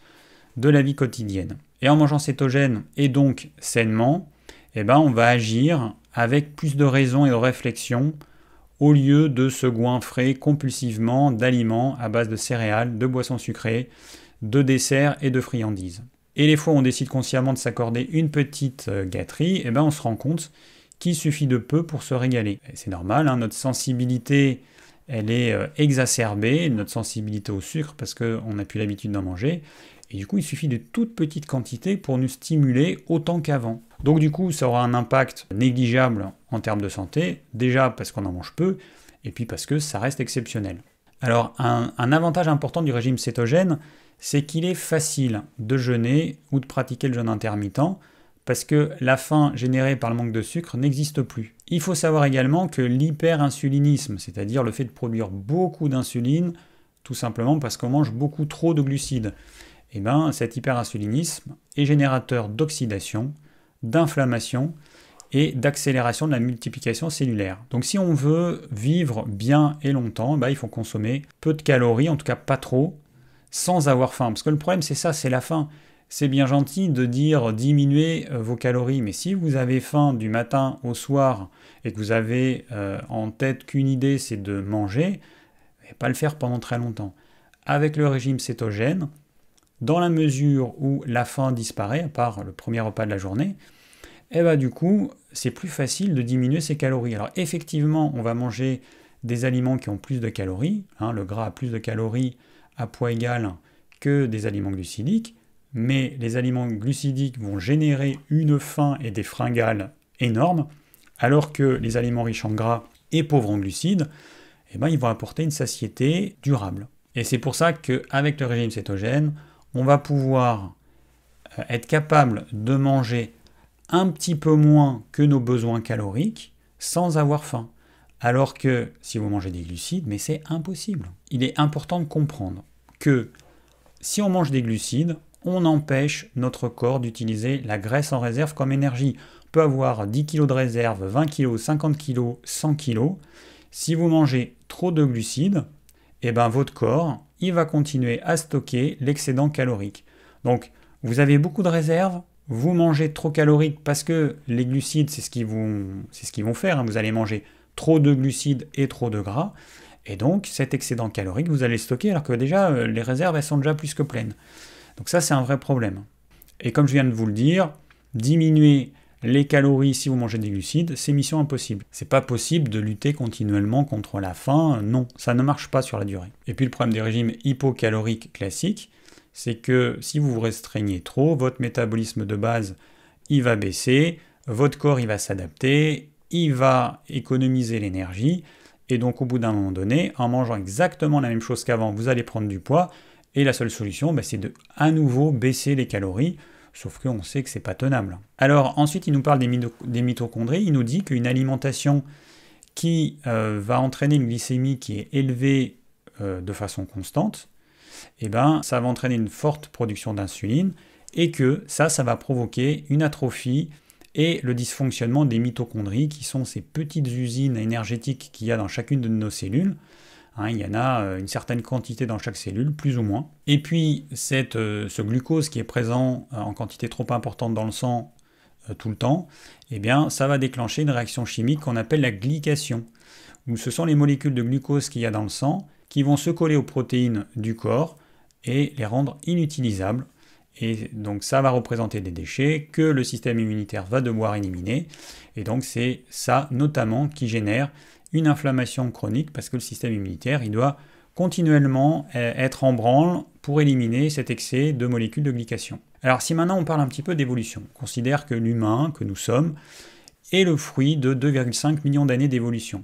de la vie quotidienne. Et en mangeant cétogène et donc sainement, on va agir avec plus de raison et de réflexion au lieu de se goinfrer compulsivement d'aliments à base de céréales, de boissons sucrées, de desserts et de friandises. Et les fois où on décide consciemment de s'accorder une petite gâterie, on se rend compte qu'il suffit de peu pour se régaler. Et c'est normal, notre sensibilité, elle est exacerbée, notre sensibilité au sucre, parce qu'on n'a plus l'habitude d'en manger. Et du coup, il suffit de toutes petites quantités pour nous stimuler autant qu'avant. Donc du coup, ça aura un impact négligeable en termes de santé, déjà parce qu'on en mange peu, et puis parce que ça reste exceptionnel. Alors, un avantage important du régime cétogène, c'est qu'il est facile de jeûner ou de pratiquer le jeûne intermittent, parce que la faim générée par le manque de sucre n'existe plus. Il faut savoir également que l'hyperinsulinisme, c'est-à-dire le fait de produire beaucoup d'insuline, tout simplement parce qu'on mange beaucoup trop de glucides, cet hyperinsulinisme est générateur d'oxydation, d'inflammation et d'accélération de la multiplication cellulaire. Donc si on veut vivre bien et longtemps, il faut consommer peu de calories, en tout cas pas trop, sans avoir faim. Parce que le problème c'est ça, c'est la faim. C'est bien gentil de dire diminuer vos calories, mais si vous avez faim du matin au soir et que vous avez en tête qu'une idée c'est de manger, pas le faire pendant très longtemps. Avec le régime cétogène, dans la mesure où la faim disparaît, à part le premier repas de la journée, du coup, c'est plus facile de diminuer ses calories. Alors effectivement, on va manger des aliments qui ont plus de calories, le gras a plus de calories à poids égal que des aliments glucidiques, mais les aliments glucidiques vont générer une faim et des fringales énormes, alors que les aliments riches en gras et pauvres en glucides, ils vont apporter une satiété durable. Et c'est pour ça qu'avec le régime cétogène, on va pouvoir être capable de manger un petit peu moins que nos besoins caloriques sans avoir faim. Alors que si vous mangez des glucides, mais c'est impossible. Il est important de comprendre que si on mange des glucides, on empêche notre corps d'utiliser la graisse en réserve comme énergie. On peut avoir 10 kg de réserve, 20 kg, 50 kg, 100 kg. Si vous mangez trop de glucides, votre corps il va continuer à stocker l'excédent calorique. Donc, vous avez beaucoup de réserves, vous mangez trop calorique parce que les glucides, c'est ce qu'ils vont faire. Vous allez manger trop de glucides et trop de gras. Et donc, cet excédent calorique, vous allez le stocker alors que déjà, les réserves, elles sont déjà plus que pleines. Donc ça, c'est un vrai problème. Et comme je viens de vous le dire, diminuer les calories si vous mangez des glucides, c'est mission impossible. C'est pas possible de lutter continuellement contre la faim, non, ça ne marche pas sur la durée. Et puis le problème des régimes hypocaloriques classiques, c'est que si vous vous restreignez trop, votre métabolisme de base, il va baisser, votre corps, il va s'adapter, il va économiser l'énergie, et donc au bout d'un moment donné, en mangeant exactement la même chose qu'avant, vous allez prendre du poids, et la seule solution, c'est de à nouveau baisser les calories, sauf qu'on sait que c'est pas tenable. Alors ensuite, il nous parle des mitochondries, il nous dit qu'une alimentation qui va entraîner une glycémie qui est élevée de façon constante, ça va entraîner une forte production d'insuline, et que ça va provoquer une atrophie et le dysfonctionnement des mitochondries, qui sont ces petites usines énergétiques qu'il y a dans chacune de nos cellules. Il y en a une certaine quantité dans chaque cellule, plus ou moins. Et puis, ce glucose qui est présent en quantité trop importante dans le sang tout le temps, eh bien, ça va déclencher une réaction chimique qu'on appelle la glycation, où ce sont les molécules de glucose qu'il y a dans le sang qui vont se coller aux protéines du corps et les rendre inutilisables. Et donc ça va représenter des déchets que le système immunitaire va devoir éliminer. Et donc c'est ça notamment qui génère une inflammation chronique parce que le système immunitaire, il doit continuellement être en branle pour éliminer cet excès de molécules de glycation. Alors si maintenant on parle un petit peu d'évolution, on considère que l'humain, que nous sommes, est le fruit de 2,5 millions d'années d'évolution.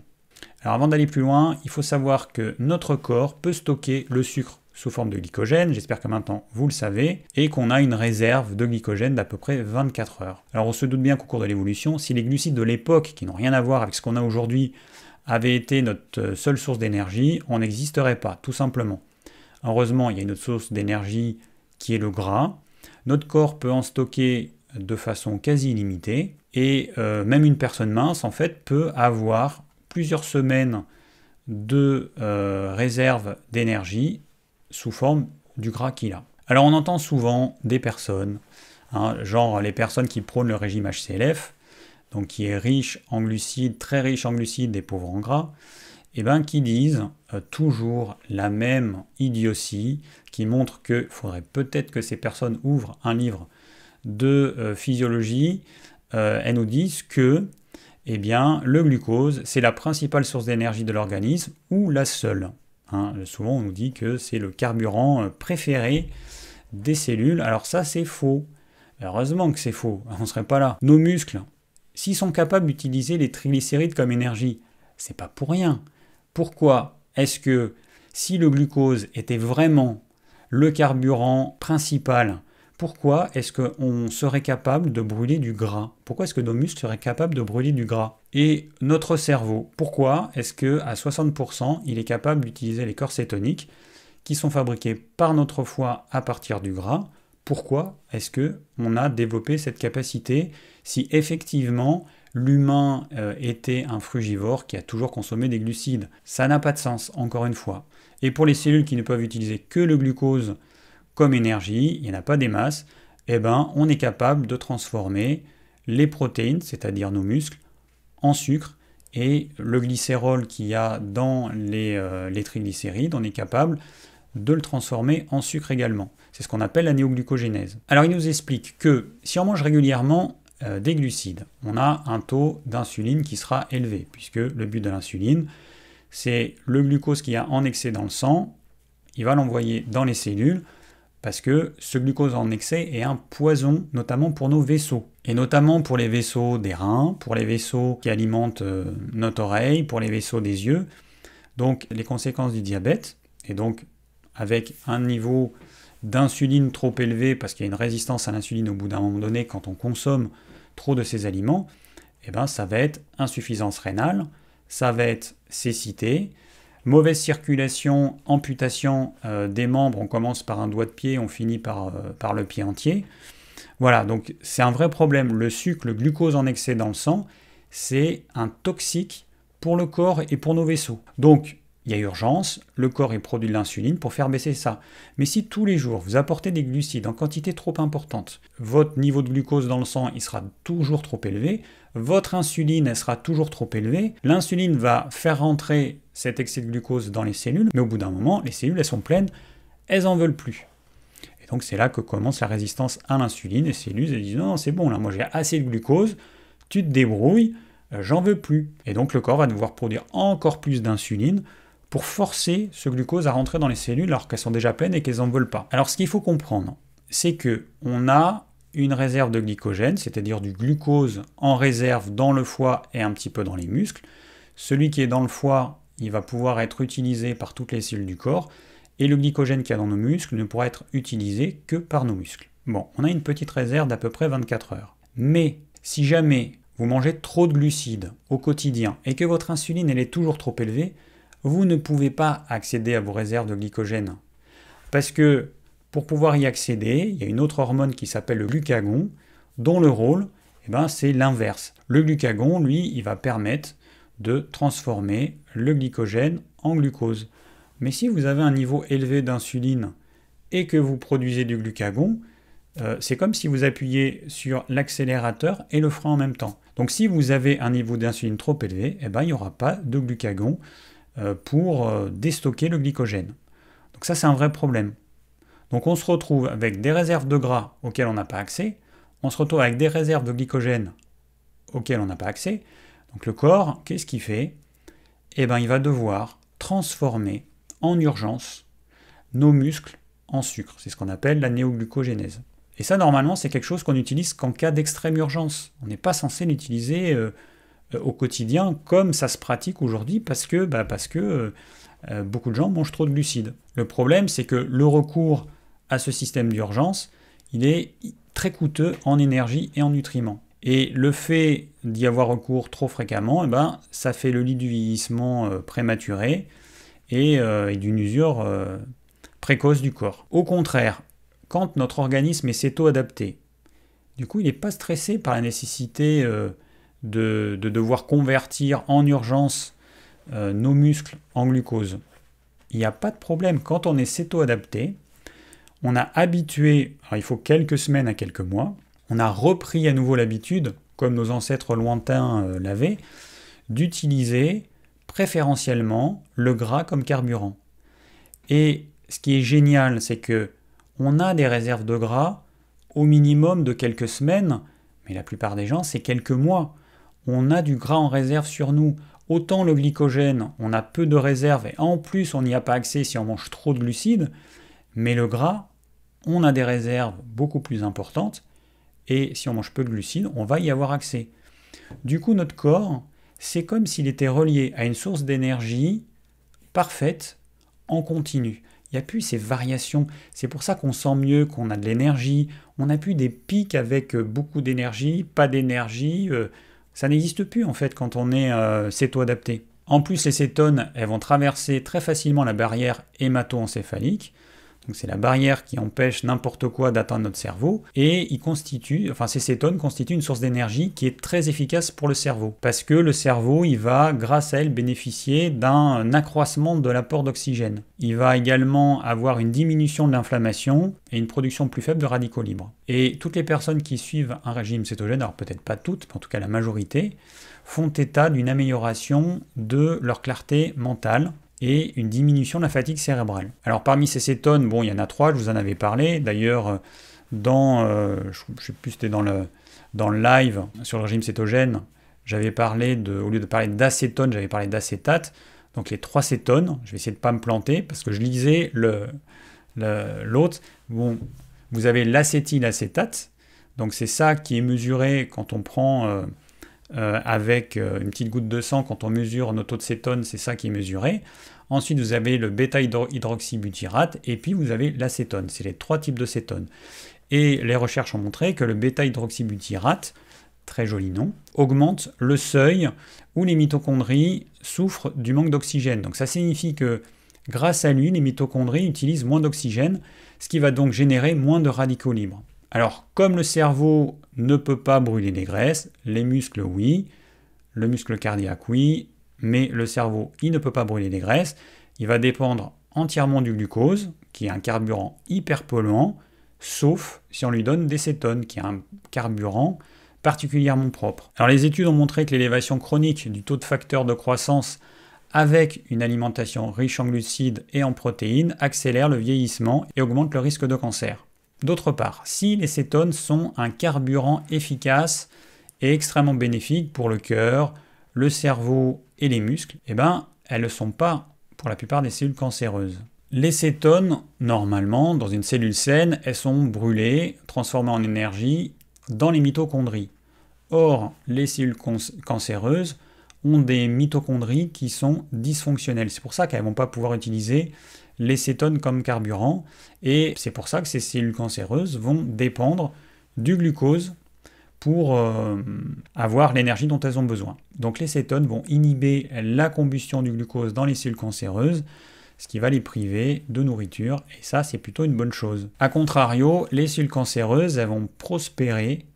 Alors avant d'aller plus loin, il faut savoir que notre corps peut stocker le sucre sous forme de glycogène, j'espère que maintenant vous le savez, et qu'on a une réserve de glycogène d'à peu près 24 heures. Alors on se doute bien qu'au cours de l'évolution, si les glucides de l'époque, qui n'ont rien à voir avec ce qu'on a aujourd'hui, avaient été notre seule source d'énergie, on n'existerait pas, tout simplement. Heureusement, il y a une autre source d'énergie qui est le gras. Notre corps peut en stocker de façon quasi illimitée, et même une personne mince, en fait, peut avoir plusieurs semaines de réserve d'énergie sous forme du gras qu'il a. Alors on entend souvent des personnes, genre les personnes qui prônent le régime HCLF, donc qui est riche en glucides, très riche en glucides et pauvre en gras, et qui disent toujours la même idiotie, qui montre qu'il faudrait peut-être que ces personnes ouvrent un livre de physiologie. Elles nous disent que le glucose, c'est la principale source d'énergie de l'organisme, ou la seule. Souvent on nous dit que c'est le carburant préféré des cellules. Alors ça c'est faux. Heureusement que c'est faux, on ne serait pas là. Nos muscles, s'ils sont capables d'utiliser les triglycérides comme énergie, c'est pas pour rien. Pourquoi est-ce que si le glucose était vraiment le carburant principal, pourquoi est-ce qu'on serait capable de brûler du gras? Pourquoi est-ce que nos muscles seraient capables de brûler du gras? Et notre cerveau, pourquoi est-ce qu'à 60%, il est capable d'utiliser les corps cétoniques qui sont fabriqués par notre foie à partir du gras? Pourquoi est-ce qu'on a développé cette capacité si effectivement l'humain était un frugivore qui a toujours consommé des glucides? Ça n'a pas de sens, encore une fois. Et pour les cellules qui ne peuvent utiliser que le glucose comme énergie, il n'y en a pas des masses, on est capable de transformer les protéines, c'est-à-dire nos muscles, en sucre, et le glycérol qu'il y a dans les triglycérides, on est capable de le transformer en sucre également. C'est ce qu'on appelle la néoglucogénèse. Alors il nous explique que si on mange régulièrement des glucides, on a un taux d'insuline qui sera élevé, puisque le but de l'insuline, c'est le glucose qu'il y a en excès dans le sang, il va l'envoyer dans les cellules, parce que ce glucose en excès est un poison, notamment pour nos vaisseaux. Et notamment pour les vaisseaux des reins, pour les vaisseaux qui alimentent notre oreille, pour les vaisseaux des yeux. Donc les conséquences du diabète, et donc avec un niveau d'insuline trop élevé, parce qu'il y a une résistance à l'insuline au bout d'un moment donné quand on consomme trop de ces aliments, ça va être insuffisance rénale, ça va être cécité, mauvaise circulation, amputation des membres, on commence par un doigt de pied, on finit par le pied entier. Voilà, donc c'est un vrai problème. Le sucre, le glucose en excès dans le sang, c'est un toxique pour le corps et pour nos vaisseaux. Donc, il y a urgence, le corps il produit de l'insuline pour faire baisser ça. Mais si tous les jours vous apportez des glucides en quantité trop importante, votre niveau de glucose dans le sang il sera toujours trop élevé, votre insuline elle sera toujours trop élevée, l'insuline va faire rentrer cet excès de glucose dans les cellules, mais au bout d'un moment, les cellules elles sont pleines, elles en veulent plus. Et donc c'est là que commence la résistance à l'insuline, les cellules elles disent non c'est bon, là moi j'ai assez de glucose, tu te débrouilles, j'en veux plus. Et donc le corps va devoir produire encore plus d'insuline pour forcer ce glucose à rentrer dans les cellules alors qu'elles sont déjà pleines et qu'elles n'en veulent pas. Alors ce qu'il faut comprendre, c'est qu'on a une réserve de glycogène, c'est-à-dire du glucose en réserve dans le foie et un petit peu dans les muscles. Celui qui est dans le foie, il va pouvoir être utilisé par toutes les cellules du corps, et le glycogène qu'il y a dans nos muscles ne pourra être utilisé que par nos muscles. Bon, on a une petite réserve d'à peu près 24 heures. Mais si jamais vous mangez trop de glucides au quotidien et que votre insuline elle est toujours trop élevée, vous ne pouvez pas accéder à vos réserves de glycogène. Parce que pour pouvoir y accéder, il y a une autre hormone qui s'appelle le glucagon, dont le rôle Eh ben, c'est l'inverse. Le glucagon, lui, il va permettre de transformer le glycogène en glucose. Mais si vous avez un niveau élevé d'insuline et que vous produisez du glucagon, c'est comme si vous appuyez sur l'accélérateur et le frein en même temps. Donc si vous avez un niveau d'insuline trop élevé, eh ben, il n'y aura pas de glucagon pour déstocker le glycogène. Donc ça, c'est un vrai problème. Donc on se retrouve avec des réserves de gras auxquelles on n'a pas accès, on se retrouve avec des réserves de glycogène auxquelles on n'a pas accès. Donc le corps, qu'est-ce qu'il fait? Eh ben, il va devoir transformer en urgence nos muscles en sucre. C'est ce qu'on appelle la néoglucogénèse. Et ça, normalement, c'est quelque chose qu'on utilise qu'en cas d'extrême urgence. On n'est pas censé l'utiliser au quotidien comme ça se pratique aujourd'hui parce que beaucoup de gens mangent trop de glucides. Le problème, c'est que le recours à ce système d'urgence, il est très coûteux en énergie et en nutriments. Et le fait d'y avoir recours trop fréquemment, ça fait le lit du vieillissement prématuré et d'une usure précoce du corps. Au contraire, quand notre organisme est céto-adapté, du coup, il n'est pas stressé par la nécessité de devoir convertir en urgence nos muscles en glucose. Il n'y a pas de problème. Quand on est céto-adapté, on a habitué, alors il faut quelques semaines à quelques mois, on a repris à nouveau l'habitude, comme nos ancêtres lointains l'avaient, d'utiliser préférentiellement le gras comme carburant. Et ce qui est génial, c'est que on a des réserves de gras au minimum de quelques semaines, mais la plupart des gens, c'est quelques mois. On a du gras en réserve sur nous. Autant le glycogène, on a peu de réserves et en plus on n'y a pas accès si on mange trop de glucides, mais le gras, on a des réserves beaucoup plus importantes et si on mange peu de glucides, on va y avoir accès. Du coup, notre corps, c'est comme s'il était relié à une source d'énergie parfaite en continu. Il n'y a plus ces variations. C'est pour ça qu'on sent mieux, qu'on a de l'énergie. On n'a plus des pics avec beaucoup d'énergie, pas d'énergie. Ça n'existe plus en fait quand on est céto-adapté. En plus, les cétones, elles vont traverser très facilement la barrière hémato-encéphalique. Donc c'est la barrière qui empêche n'importe quoi d'atteindre notre cerveau. Et ces cétones constituent une source d'énergie qui est très efficace pour le cerveau. Parce que le cerveau, il va, grâce à elle, bénéficier d'un accroissement de l'apport d'oxygène. Il va également avoir une diminution de l'inflammation et une production plus faible de radicaux libres. Et toutes les personnes qui suivent un régime cétogène, alors peut-être pas toutes, mais en tout cas la majorité, font état d'une amélioration de leur clarté mentale et une diminution de la fatigue cérébrale. Alors parmi ces cétones, il y en a 3, je vous en avais parlé. D'ailleurs, je ne sais plus si c'était dans le live sur le régime cétogène, j'avais parlé au lieu de parler d'acétone, j'avais parlé d'acétate. Donc les 3 cétones, je vais essayer de ne pas me planter parce que je lisais l'autre. Bon, vous avez l'acétylacétate, donc c'est ça qui est mesuré quand on prend avec une petite goutte de sang, quand on mesure nos taux de cétone, c'est ça qui est mesuré. Ensuite, vous avez le bêta-hydroxybutyrate et puis vous avez l'acétone. C'est les 3 types de cétone. Et les recherches ont montré que le bêta-hydroxybutyrate, très joli nom, augmente le seuil où les mitochondries souffrent du manque d'oxygène. Donc ça signifie que grâce à lui, les mitochondries utilisent moins d'oxygène, ce qui va donc générer moins de radicaux libres. Alors, comme le cerveau ne peut pas brûler les graisses, les muscles oui, le muscle cardiaque oui, mais le cerveau, il ne peut pas brûler les graisses, il va dépendre entièrement du glucose, qui est un carburant hyper polluant, sauf si on lui donne des cétones, qui est un carburant particulièrement propre. Alors les études ont montré que l'élévation chronique du taux de facteur de croissance avec une alimentation riche en glucides et en protéines accélère le vieillissement et augmente le risque de cancer. D'autre part, si les cétones sont un carburant efficace et extrêmement bénéfique pour le cœur, le cerveau et les muscles, elles ne le sont pas pour la plupart des cellules cancéreuses. Les cétones, normalement, dans une cellule saine, elles sont brûlées, transformées en énergie dans les mitochondries. Or, les cellules cancéreuses ont des mitochondries qui sont dysfonctionnelles. C'est pour ça qu'elles ne vont pas pouvoir utiliser les cétones comme carburant, et c'est pour ça que ces cellules cancéreuses vont dépendre du glucose pour avoir l'énergie dont elles ont besoin. Donc les cétones vont inhiber la combustion du glucose dans les cellules cancéreuses, ce qui va les priver de nourriture, et ça c'est plutôt une bonne chose. A contrario, les cellules cancéreuses elles vont prospérer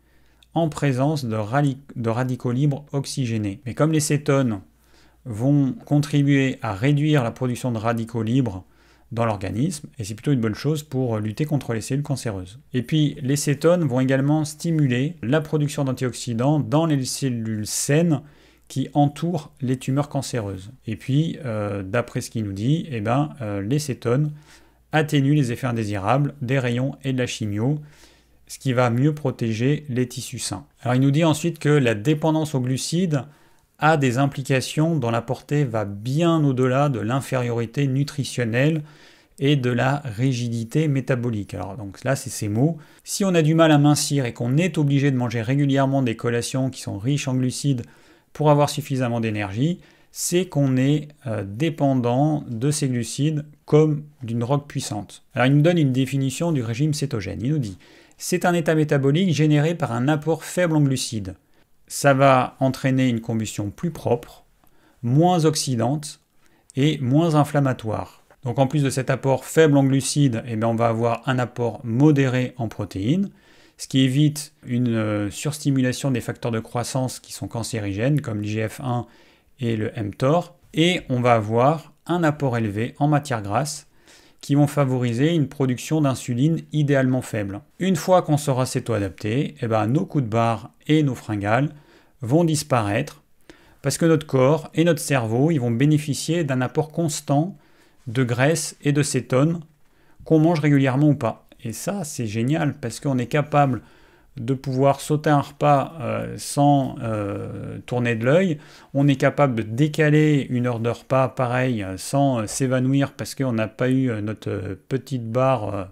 en présence de radicaux libres oxygénés. Mais comme les cétones vont contribuer à réduire la production de radicaux libres dans l'organisme, et c'est plutôt une bonne chose pour lutter contre les cellules cancéreuses. Et puis, les cétones vont également stimuler la production d'antioxydants dans les cellules saines qui entourent les tumeurs cancéreuses. Et puis, d'après ce qu'il nous dit, les cétones atténuent les effets indésirables des rayons et de la chimio, ce qui va mieux protéger les tissus sains. Alors, il nous dit ensuite que la dépendance aux glucides a des implications dont la portée va bien au-delà de l'infériorité nutritionnelle et de la rigidité métabolique. Alors donc là, c'est ces mots. Si on a du mal à mincir et qu'on est obligé de manger régulièrement des collations qui sont riches en glucides pour avoir suffisamment d'énergie, c'est qu'on est dépendant de ces glucides comme d'une drogue puissante. Alors il nous donne une définition du régime cétogène. Il nous dit « C'est un état métabolique généré par un apport faible en glucides. Ça va entraîner une combustion plus propre, moins oxydante et moins inflammatoire. Donc en plus de cet apport faible en glucides, on va avoir un apport modéré en protéines, ce qui évite une surstimulation des facteurs de croissance qui sont cancérigènes, comme l'IGF-1 et le mTOR, et on va avoir un apport élevé en matières grasses, qui vont favoriser une production d'insuline idéalement faible. Une fois qu'on sera céto-adapté, nos coups de barre et nos fringales vont disparaître parce que notre corps et notre cerveau ils vont bénéficier d'un apport constant de graisse et de cétones qu'on mange régulièrement ou pas. Et ça, c'est génial parce qu'on est capable de pouvoir sauter un repas sans tourner de l'œil. On est capable de décaler une heure de repas pareil sans s'évanouir parce qu'on n'a pas eu notre petite barre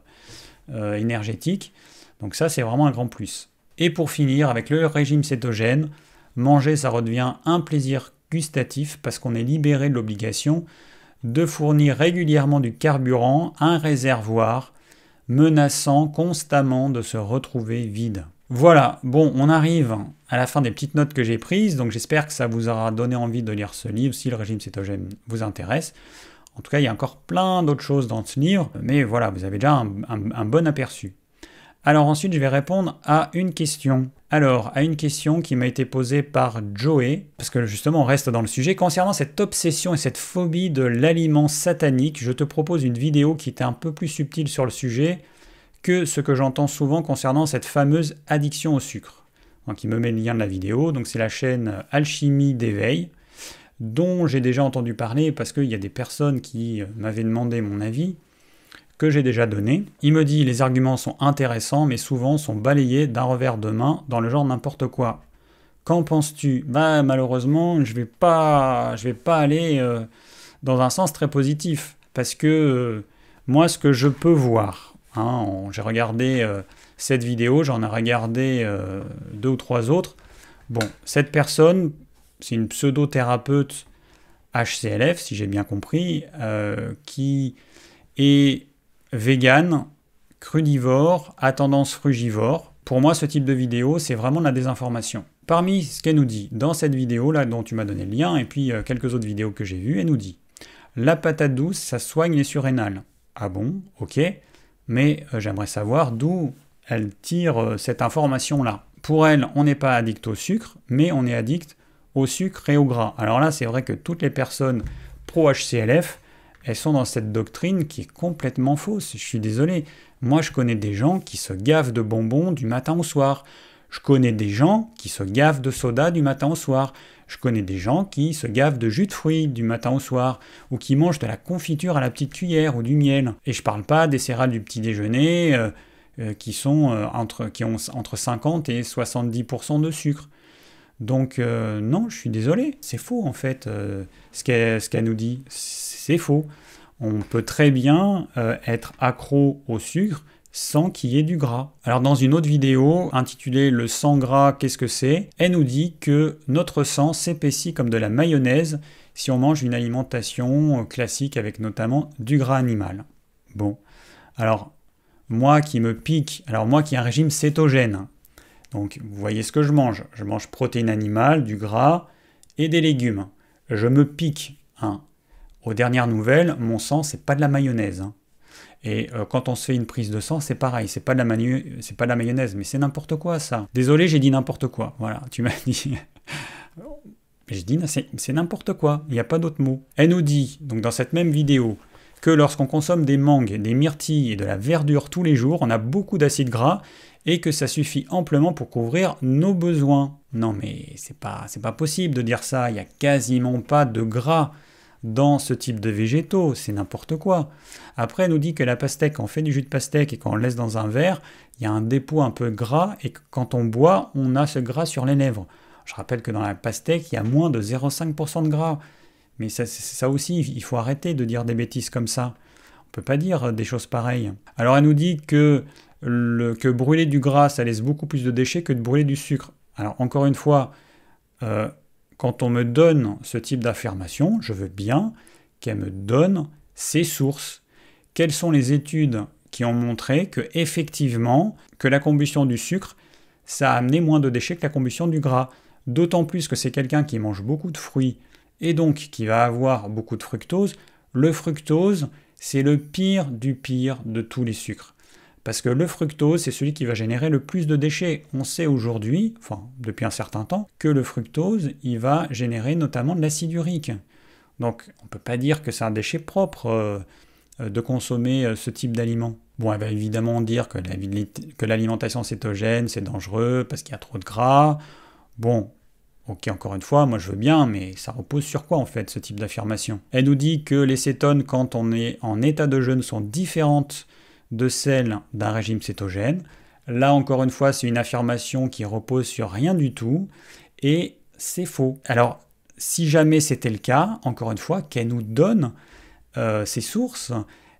énergétique. Donc ça, c'est vraiment un grand plus. Et pour finir, avec le régime cétogène, manger, ça redevient un plaisir gustatif parce qu'on est libéré de l'obligation de fournir régulièrement du carburant à un réservoir menaçant constamment de se retrouver vide. Voilà, bon, on arrive à la fin des petites notes que j'ai prises, donc j'espère que ça vous aura donné envie de lire ce livre si le régime cétogène vous intéresse. En tout cas, il y a encore plein d'autres choses dans ce livre, mais voilà, vous avez déjà un bon aperçu. Alors ensuite, je vais répondre à une question. Alors, à une question qui m'a été posée par Joey, parce que justement, on reste dans le sujet. Concernant cette obsession et cette phobie de l'aliment satanique, je te propose une vidéo qui était un peu plus subtile sur le sujet que ce que j'entends souvent concernant cette fameuse addiction au sucre. Donc, il me met le lien de la vidéo, donc c'est la chaîne Alchimie d'éveil, dont j'ai déjà entendu parler parce qu'il y a des personnes qui m'avaient demandé mon avis, que j'ai déjà donné. Il me dit « Les arguments sont intéressants, mais souvent sont balayés d'un revers de main dans le genre n'importe quoi. Qu'en penses-tu » Malheureusement, je vais pas aller dans un sens très positif, parce que moi, ce que je peux voir, j'ai regardé cette vidéo, j'en ai regardé 2 ou 3 autres. Bon, cette personne, c'est une pseudo-thérapeute HCLF, si j'ai bien compris, qui est vegan, crudivore, à tendance frugivore. Pour moi, ce type de vidéo, c'est vraiment de la désinformation. Parmi ce qu'elle nous dit dans cette vidéo, là, dont tu m'as donné le lien, et puis quelques autres vidéos que j'ai vues, elle nous dit « La patate douce, ça soigne les surrénales. » Ah bon, ok, mais j'aimerais savoir d'où elle tire cette information-là. Pour elle, on n'est pas addict au sucre, mais on est addict au sucre et au gras. Alors là, c'est vrai que toutes les personnes pro-HCLF, elles sont dans cette doctrine qui est complètement fausse. Je suis désolé. Moi, je connais des gens qui se gavent de bonbons du matin au soir. Je connais des gens qui se gavent de soda du matin au soir. Je connais des gens qui se gavent de jus de fruits du matin au soir, ou qui mangent de la confiture à la petite cuillère ou du miel. Et je parle pas des céréales du petit déjeuner qui ont entre 50 et 70% de sucre. Donc non, je suis désolé, c'est faux en fait, ce qu'elle nous dit, c'est faux. On peut très bien être accro au sucre sans qu'il y ait du gras. Alors dans une autre vidéo intitulée « Le sang gras, qu'est-ce que c'est ?», elle nous dit que notre sang s'épaissit comme de la mayonnaise si on mange une alimentation classique avec notamment du gras animal. Bon, alors moi qui ai un régime cétogène, donc vous voyez ce que je mange protéines animales, du gras et des légumes. Je me pique. Aux dernières nouvelles, mon sang, c'est pas de la mayonnaise. Et quand on se fait une prise de sang, c'est pareil, c'est pas de la mayonnaise, mais c'est n'importe quoi ça. Désolé, j'ai dit n'importe quoi. Voilà, tu m'as dit. Je dis, c'est n'importe quoi, il n'y a pas d'autre mot. Elle nous dit, donc dans cette même vidéo, que lorsqu'on consomme des mangues, des myrtilles et de la verdure tous les jours, on a beaucoup d'acides gras et que ça suffit amplement pour couvrir nos besoins. Non mais c'est pas possible de dire ça, il n'y a quasiment pas de gras dans ce type de végétaux, c'est n'importe quoi. Après, elle nous dit que la pastèque, quand on fait du jus de pastèque et qu'on le laisse dans un verre, il y a un dépôt un peu gras et que quand on boit, on a ce gras sur les lèvres. Je rappelle que dans la pastèque, il y a moins de 0,5% de gras. Mais ça aussi, il faut arrêter de dire des bêtises comme ça. On ne peut pas dire des choses pareilles. Alors elle nous dit que brûler du gras, ça laisse beaucoup plus de déchets que de brûler du sucre. Alors encore une fois, quand on me donne ce type d'affirmation, je veux bien qu'elle me donne ses sources. Quelles sont les études qui ont montré que effectivement, que la combustion du sucre, ça a amené moins de déchets que la combustion du gras. D'autant plus que c'est quelqu'un qui mange beaucoup de fruits et donc qui va avoir beaucoup de fructose. Le fructose, c'est le pire du pire de tous les sucres. Parce que le fructose, c'est celui qui va générer le plus de déchets. On sait aujourd'hui, enfin depuis un certain temps, que le fructose, il va générer notamment de l'acide urique. Donc on ne peut pas dire que c'est un déchet propre de consommer ce type d'aliment. Bon, elle va évidemment dire que l'alimentation cétogène, c'est dangereux parce qu'il y a trop de gras. Bon, ok, encore une fois, moi je veux bien, mais ça repose sur quoi en fait, ce type d'affirmation? Elle nous dit que les cétones, quand on est en état de jeûne, sont différentes de celles d'un régime cétogène. Là, encore une fois, c'est une affirmation qui repose sur rien du tout, et c'est faux. Alors, si jamais c'était le cas, encore une fois, qu'elle nous donne ses sources.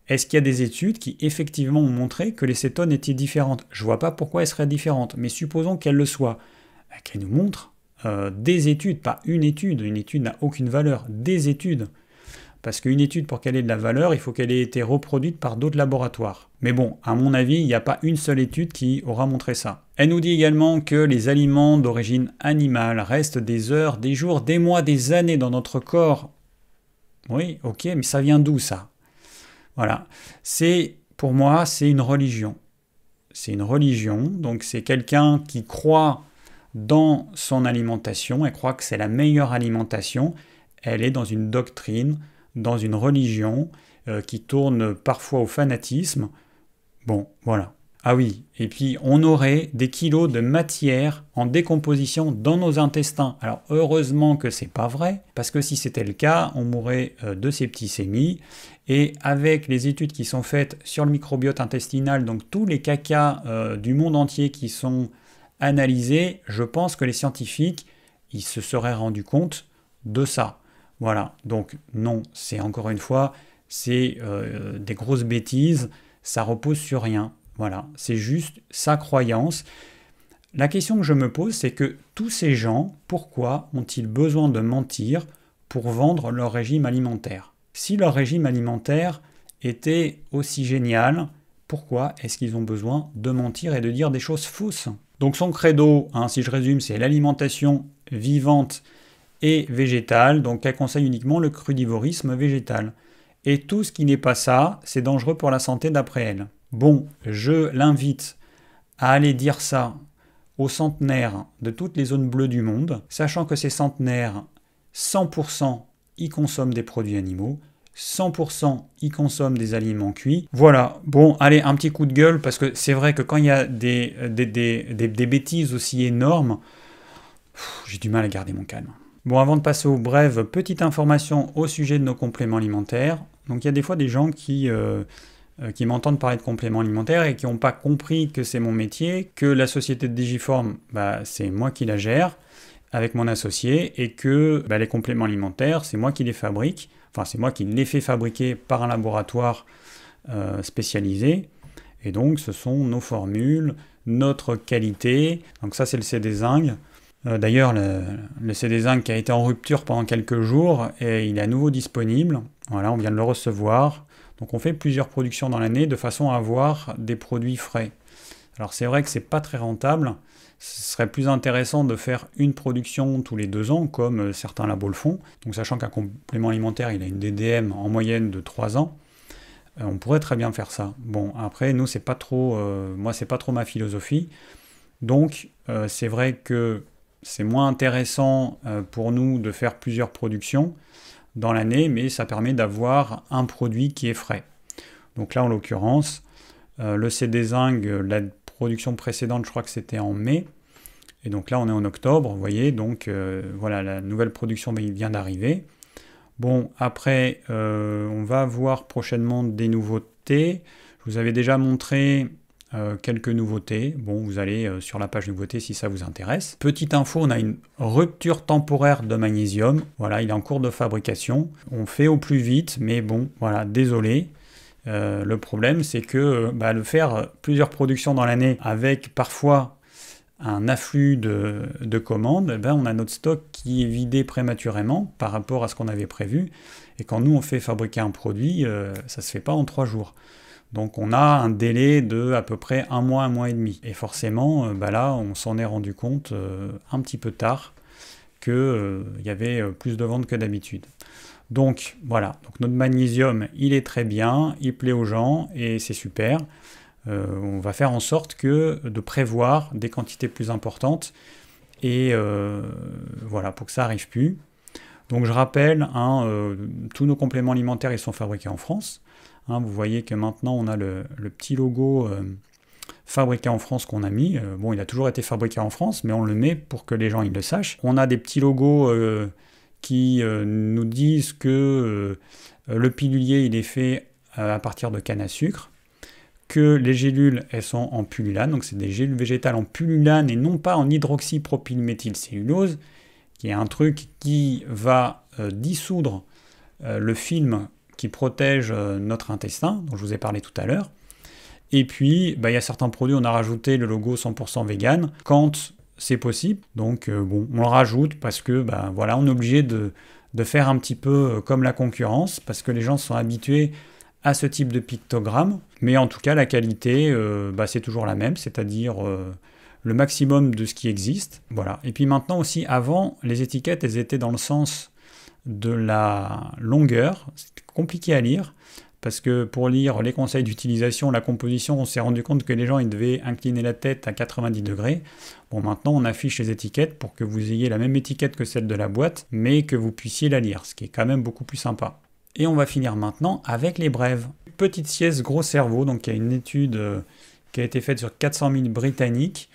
Est-ce qu'il y a des études qui effectivement ont montré que les cétones étaient différentes? Je ne vois pas pourquoi elles seraient différentes, mais supposons qu'elles le soient. Qu'elles nous montrent des études, pas une étude n'a aucune valeur, des études. Parce qu'une étude, pour qu'elle ait de la valeur, il faut qu'elle ait été reproduite par d'autres laboratoires. Mais bon, à mon avis, il n'y a pas une seule étude qui aura montré ça. Elle nous dit également que les aliments d'origine animale restent des heures, des jours, des mois, des années dans notre corps. Oui, ok, mais ça vient d'où ça? Voilà. Pour moi, c'est une religion. C'est une religion, donc c'est quelqu'un qui croit dans son alimentation, elle croit que c'est la meilleure alimentation, elle est dans une doctrine, dans une religion qui tourne parfois au fanatisme. Bon, voilà. Ah oui, et puis on aurait des kilos de matière en décomposition dans nos intestins. Alors heureusement que c'est pas vrai, parce que si c'était le cas, on mourrait de septicémie. Et avec les études qui sont faites sur le microbiote intestinal, donc tous les cacas du monde entier qui sont analysés, je pense que les scientifiques, ils se seraient rendus compte de ça. Voilà, donc non, c'est encore une fois, c'est des grosses bêtises, ça repose sur rien. Voilà, c'est juste sa croyance. La question que je me pose, c'est que tous ces gens, pourquoi ont-ils besoin de mentir pour vendre leur régime alimentaire? Si leur régime alimentaire était aussi génial, pourquoi est-ce qu'ils ont besoin de mentir et de dire des choses fausses? Donc son credo, si je résume, c'est l'alimentation vivante et végétale, donc elle conseille uniquement le crudivorisme végétal. Et tout ce qui n'est pas ça, c'est dangereux pour la santé d'après elle. Bon, je l'invite à aller dire ça aux centenaires de toutes les zones bleues du monde, sachant que ces centenaires, 100% y consomment des produits animaux, 100% y consomment des aliments cuits. Voilà, bon, allez, un petit coup de gueule, parce que c'est vrai que quand il y a des bêtises aussi énormes, j'ai du mal à garder mon calme. Bon, avant de passer aux brèves, petite information au sujet de nos compléments alimentaires. Donc il y a des fois des gens qui m'entendent parler de compléments alimentaires et qui n'ont pas compris que c'est mon métier, que la société de Digiform, c'est moi qui la gère avec mon associé, et que les compléments alimentaires, c'est moi qui les fabrique, enfin c'est moi qui les fais fabriquer par un laboratoire spécialisé, et donc ce sont nos formules, notre qualité, donc ça c'est le CD-Zinc. D'ailleurs, le CD-Zinc qui a été en rupture pendant quelques jours, et il est à nouveau disponible, voilà, on vient de le recevoir. Donc on fait plusieurs productions dans l'année de façon à avoir des produits frais. Alors c'est vrai que c'est pas très rentable, ce serait plus intéressant de faire une production tous les 2 ans, comme certains labos le font, donc sachant qu'un complément alimentaire il a une DDM en moyenne de 3 ans. On pourrait très bien faire ça. Bon, après, nous, c'est pas trop, moi, c'est pas trop ma philosophie. Donc, c'est vrai que c'est moins intéressant pour nous de faire plusieurs productions dans l'année, mais ça permet d'avoir un produit qui est frais. Donc là, en l'occurrence, le CD Zinc, la production précédente, je crois que c'était en mai. Et donc là, on est en octobre, vous voyez. Donc voilà, la nouvelle production vient d'arriver. Bon, après, on va voir prochainement des nouveautés. Je vous avais déjà montré quelques nouveautés. Bon, vous allez sur la page nouveautés si ça vous intéresse. Petite info, on a une rupture temporaire de magnésium. Voilà, il est en cours de fabrication. On fait au plus vite, mais bon, voilà, désolé. Le problème, c'est que le faire plusieurs productions dans l'année avec parfois un afflux de commandes, on a notre stock qui est vidé prématurément par rapport à ce qu'on avait prévu. Et quand nous, on fait fabriquer un produit, ça ne se fait pas en 3 jours. Donc on a un délai de à peu près un mois et demi. Et forcément, là, on s'en est rendu compte un petit peu tard qu'il y avait plus de ventes que d'habitude. Donc voilà, donc notre magnésium, il est très bien, il plaît aux gens et c'est super. On va faire en sorte de prévoir des quantités plus importantes et voilà, pour que ça n'arrive plus. Donc je rappelle, tous nos compléments alimentaires ils sont fabriqués en France. Vous voyez que maintenant on a le petit logo fabriqué en France qu'on a mis. Bon, il a toujours été fabriqué en France, mais on le met pour que les gens ils le sachent. On a des petits logos qui nous disent que le pilulier il est fait à partir de canne à sucre, que les gélules elles sont en pullulane, donc c'est des gélules végétales en pullulane et non pas en hydroxypropylméthylcellulose, qui est un truc qui va dissoudre le film qui protège notre intestin, dont je vous ai parlé tout à l'heure. Et puis, il y a certains produits, on a rajouté le logo 100% vegan quand c'est possible. Donc, bon, on le rajoute parce que, voilà, on est obligé de faire un petit peu comme la concurrence, parce que les gens sont habitués à ce type de pictogramme. Mais en tout cas, la qualité, c'est toujours la même, c'est-à-dire le maximum de ce qui existe. Voilà. Et puis maintenant aussi, avant, les étiquettes, elles étaient dans le sens de la longueur. C'était compliqué à lire, parce que pour lire les conseils d'utilisation, la composition, on s'est rendu compte que les gens ils devaient incliner la tête à 90 degrés. Bon, maintenant on affiche les étiquettes pour que vous ayez la même étiquette que celle de la boîte, mais que vous puissiez la lire, ce qui est quand même beaucoup plus sympa. Et on va finir maintenant avec les brèves. Petite sieste, gros cerveau, donc il y a une étude qui a été faite sur 400 000 Britanniques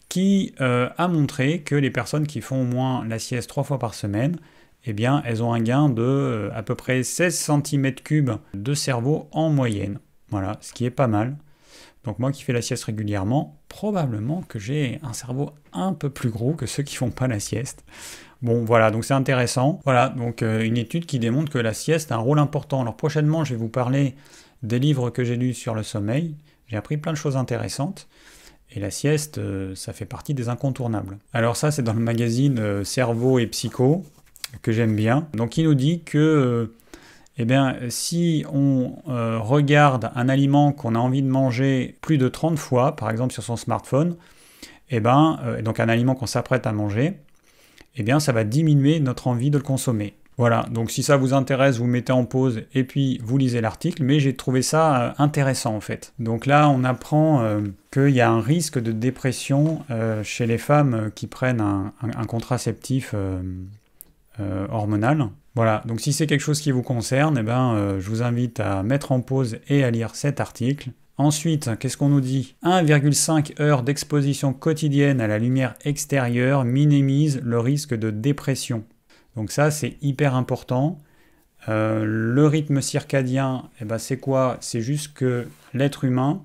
qui a montré que les personnes qui font au moins la sieste 3 fois par semaine, eh bien, elles ont un gain de à peu près 16 cm3 de cerveau en moyenne. Voilà, ce qui est pas mal. Donc moi qui fais la sieste régulièrement, probablement que j'ai un cerveau un peu plus gros que ceux qui font pas la sieste. Bon, voilà, donc c'est intéressant. Voilà, donc une étude qui démontre que la sieste a un rôle important. Alors prochainement, je vais vous parler des livres que j'ai lus sur le sommeil. J'ai appris plein de choses intéressantes. Et la sieste, ça fait partie des incontournables. Alors ça, c'est dans le magazine Cerveau et Psycho, que j'aime bien. Donc il nous dit que si on regarde un aliment qu'on a envie de manger plus de 30 fois, par exemple sur son smartphone, donc un aliment qu'on s'apprête à manger, ça va diminuer notre envie de le consommer. Voilà, donc si ça vous intéresse, vous mettez en pause et puis vous lisez l'article, mais j'ai trouvé ça intéressant en fait. Donc là, on apprend qu'il y a un risque de dépression chez les femmes qui prennent un contraceptif hormonal. Voilà, donc si c'est quelque chose qui vous concerne, je vous invite à mettre en pause et à lire cet article. Ensuite, qu'est-ce qu'on nous dit ? 1,5 heures d'exposition quotidienne à la lumière extérieure minimise le risque de dépression. Donc ça, c'est hyper important. Le rythme circadien, c'est quoi ? C'est juste que l'être humain,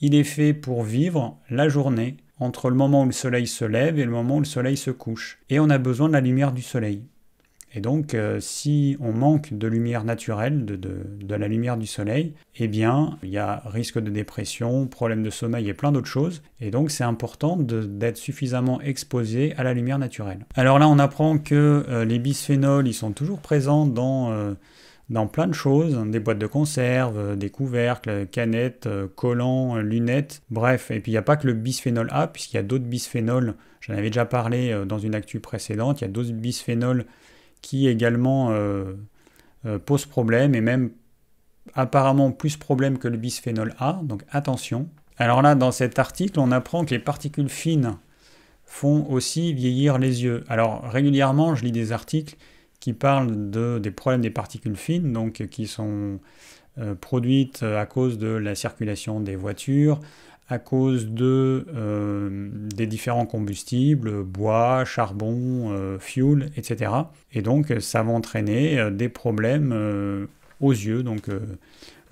il est fait pour vivre la journée entre le moment où le soleil se lève et le moment où le soleil se couche. Et on a besoin de la lumière du soleil. Et donc, si on manque de lumière naturelle, de la lumière du soleil, il y a risque de dépression, problème de sommeil et plein d'autres choses. Et donc, c'est important d'être suffisamment exposé à la lumière naturelle. Alors là, on apprend que les bisphénols, ils sont toujours présents dans plein de choses, des boîtes de conserve, des couvercles, canettes, collants, lunettes, bref. Et puis, il n'y a pas que le bisphénol A, puisqu'il y a d'autres bisphénols, j'en avais déjà parlé dans une actu précédente, il y a d'autres bisphénols qui également pose problème et même apparemment plus problème que le bisphénol A, donc attention. Alors là, dans cet article, on apprend que les particules fines font aussi vieillir les yeux. Alors régulièrement, je lis des articles qui parlent des problèmes des particules fines, donc qui sont produites à cause de la circulation des voitures, à cause des différents combustibles, bois, charbon, fuel, etc. Et donc ça va entraîner des problèmes aux yeux, donc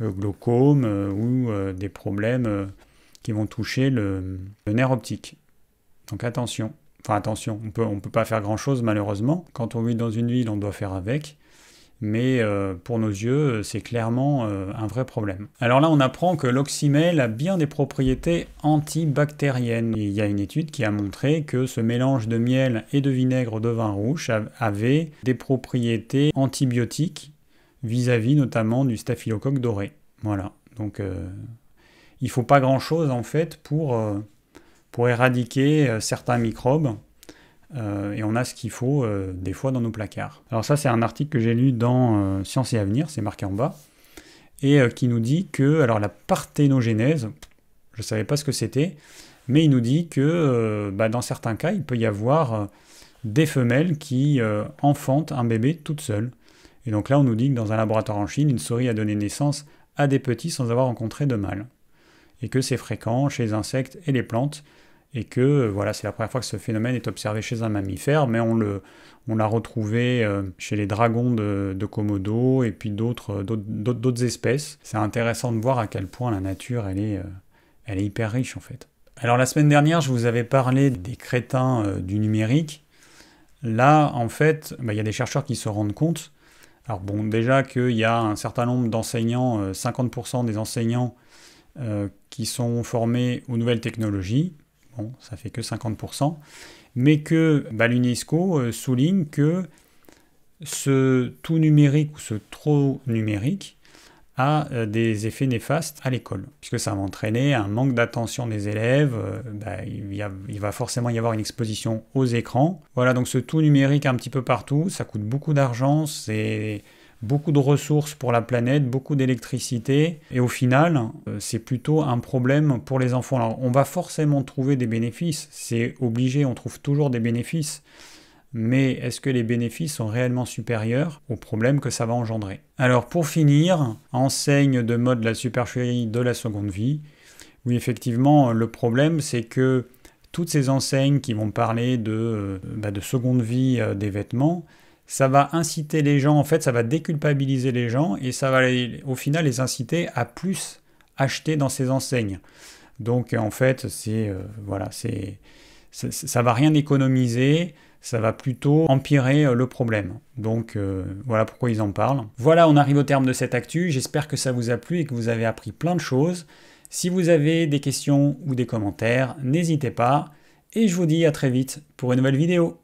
glaucome ou des problèmes qui vont toucher le nerf optique. Donc attention. Enfin attention, on peut pas faire grand-chose malheureusement. Quand on vit dans une ville, on doit faire avec. Mais pour nos yeux, c'est clairement un vrai problème. Alors là, on apprend que l'oxymel a bien des propriétés antibactériennes. Il y a une étude qui a montré que ce mélange de miel et de vinaigre de vin rouge avait des propriétés antibiotiques vis-à-vis notamment du staphylocoque doré. Voilà, donc il ne faut pas grand-chose en fait pour éradiquer certains microbes. Et on a ce qu'il faut des fois dans nos placards. Alors ça, c'est un article que j'ai lu dans Sciences et Avenir, c'est marqué en bas, et qui nous dit que, alors la parthénogénèse, je ne savais pas ce que c'était, mais il nous dit que dans certains cas, il peut y avoir des femelles qui enfantent un bébé toute seule. Et donc là, on nous dit que dans un laboratoire en Chine, une souris a donné naissance à des petits sans avoir rencontré de mâle. Et que c'est fréquent chez les insectes et les plantes, et que voilà, c'est la première fois que ce phénomène est observé chez un mammifère, mais on l'a retrouvé chez les dragons de Komodo et puis d'autres espèces. C'est intéressant de voir à quel point la nature elle est hyper riche en fait. Alors la semaine dernière, je vous avais parlé des crétins du numérique. Là, en fait, il y a des chercheurs qui se rendent compte. Alors bon, déjà qu'il y a un certain nombre d'enseignants, 50% des enseignants qui sont formés aux nouvelles technologies. Bon, ça fait que 50%, mais que l'UNESCO souligne que ce tout numérique ou ce trop numérique a des effets néfastes à l'école, puisque ça va entraîner un manque d'attention des élèves, il va forcément y avoir une exposition aux écrans. Voilà, donc ce tout numérique un petit peu partout, ça coûte beaucoup d'argent, c'est beaucoup de ressources pour la planète, beaucoup d'électricité, et au final, c'est plutôt un problème pour les enfants. Alors, on va forcément trouver des bénéfices, c'est obligé, on trouve toujours des bénéfices, mais est-ce que les bénéfices sont réellement supérieurs aux problèmes que ça va engendrer? Alors, pour finir, enseigne de mode la supercherie de la seconde vie. Oui, effectivement, le problème, c'est que toutes ces enseignes qui vont parler de seconde vie des vêtements, ça va inciter les gens, en fait, ça va déculpabiliser les gens et ça va au final les inciter à plus acheter dans ces enseignes. Donc en fait, ça va rien économiser, ça va plutôt empirer le problème. Donc voilà pourquoi ils en parlent. Voilà, on arrive au terme de cette actu. J'espère que ça vous a plu et que vous avez appris plein de choses. Si vous avez des questions ou des commentaires, n'hésitez pas. Et je vous dis à très vite pour une nouvelle vidéo.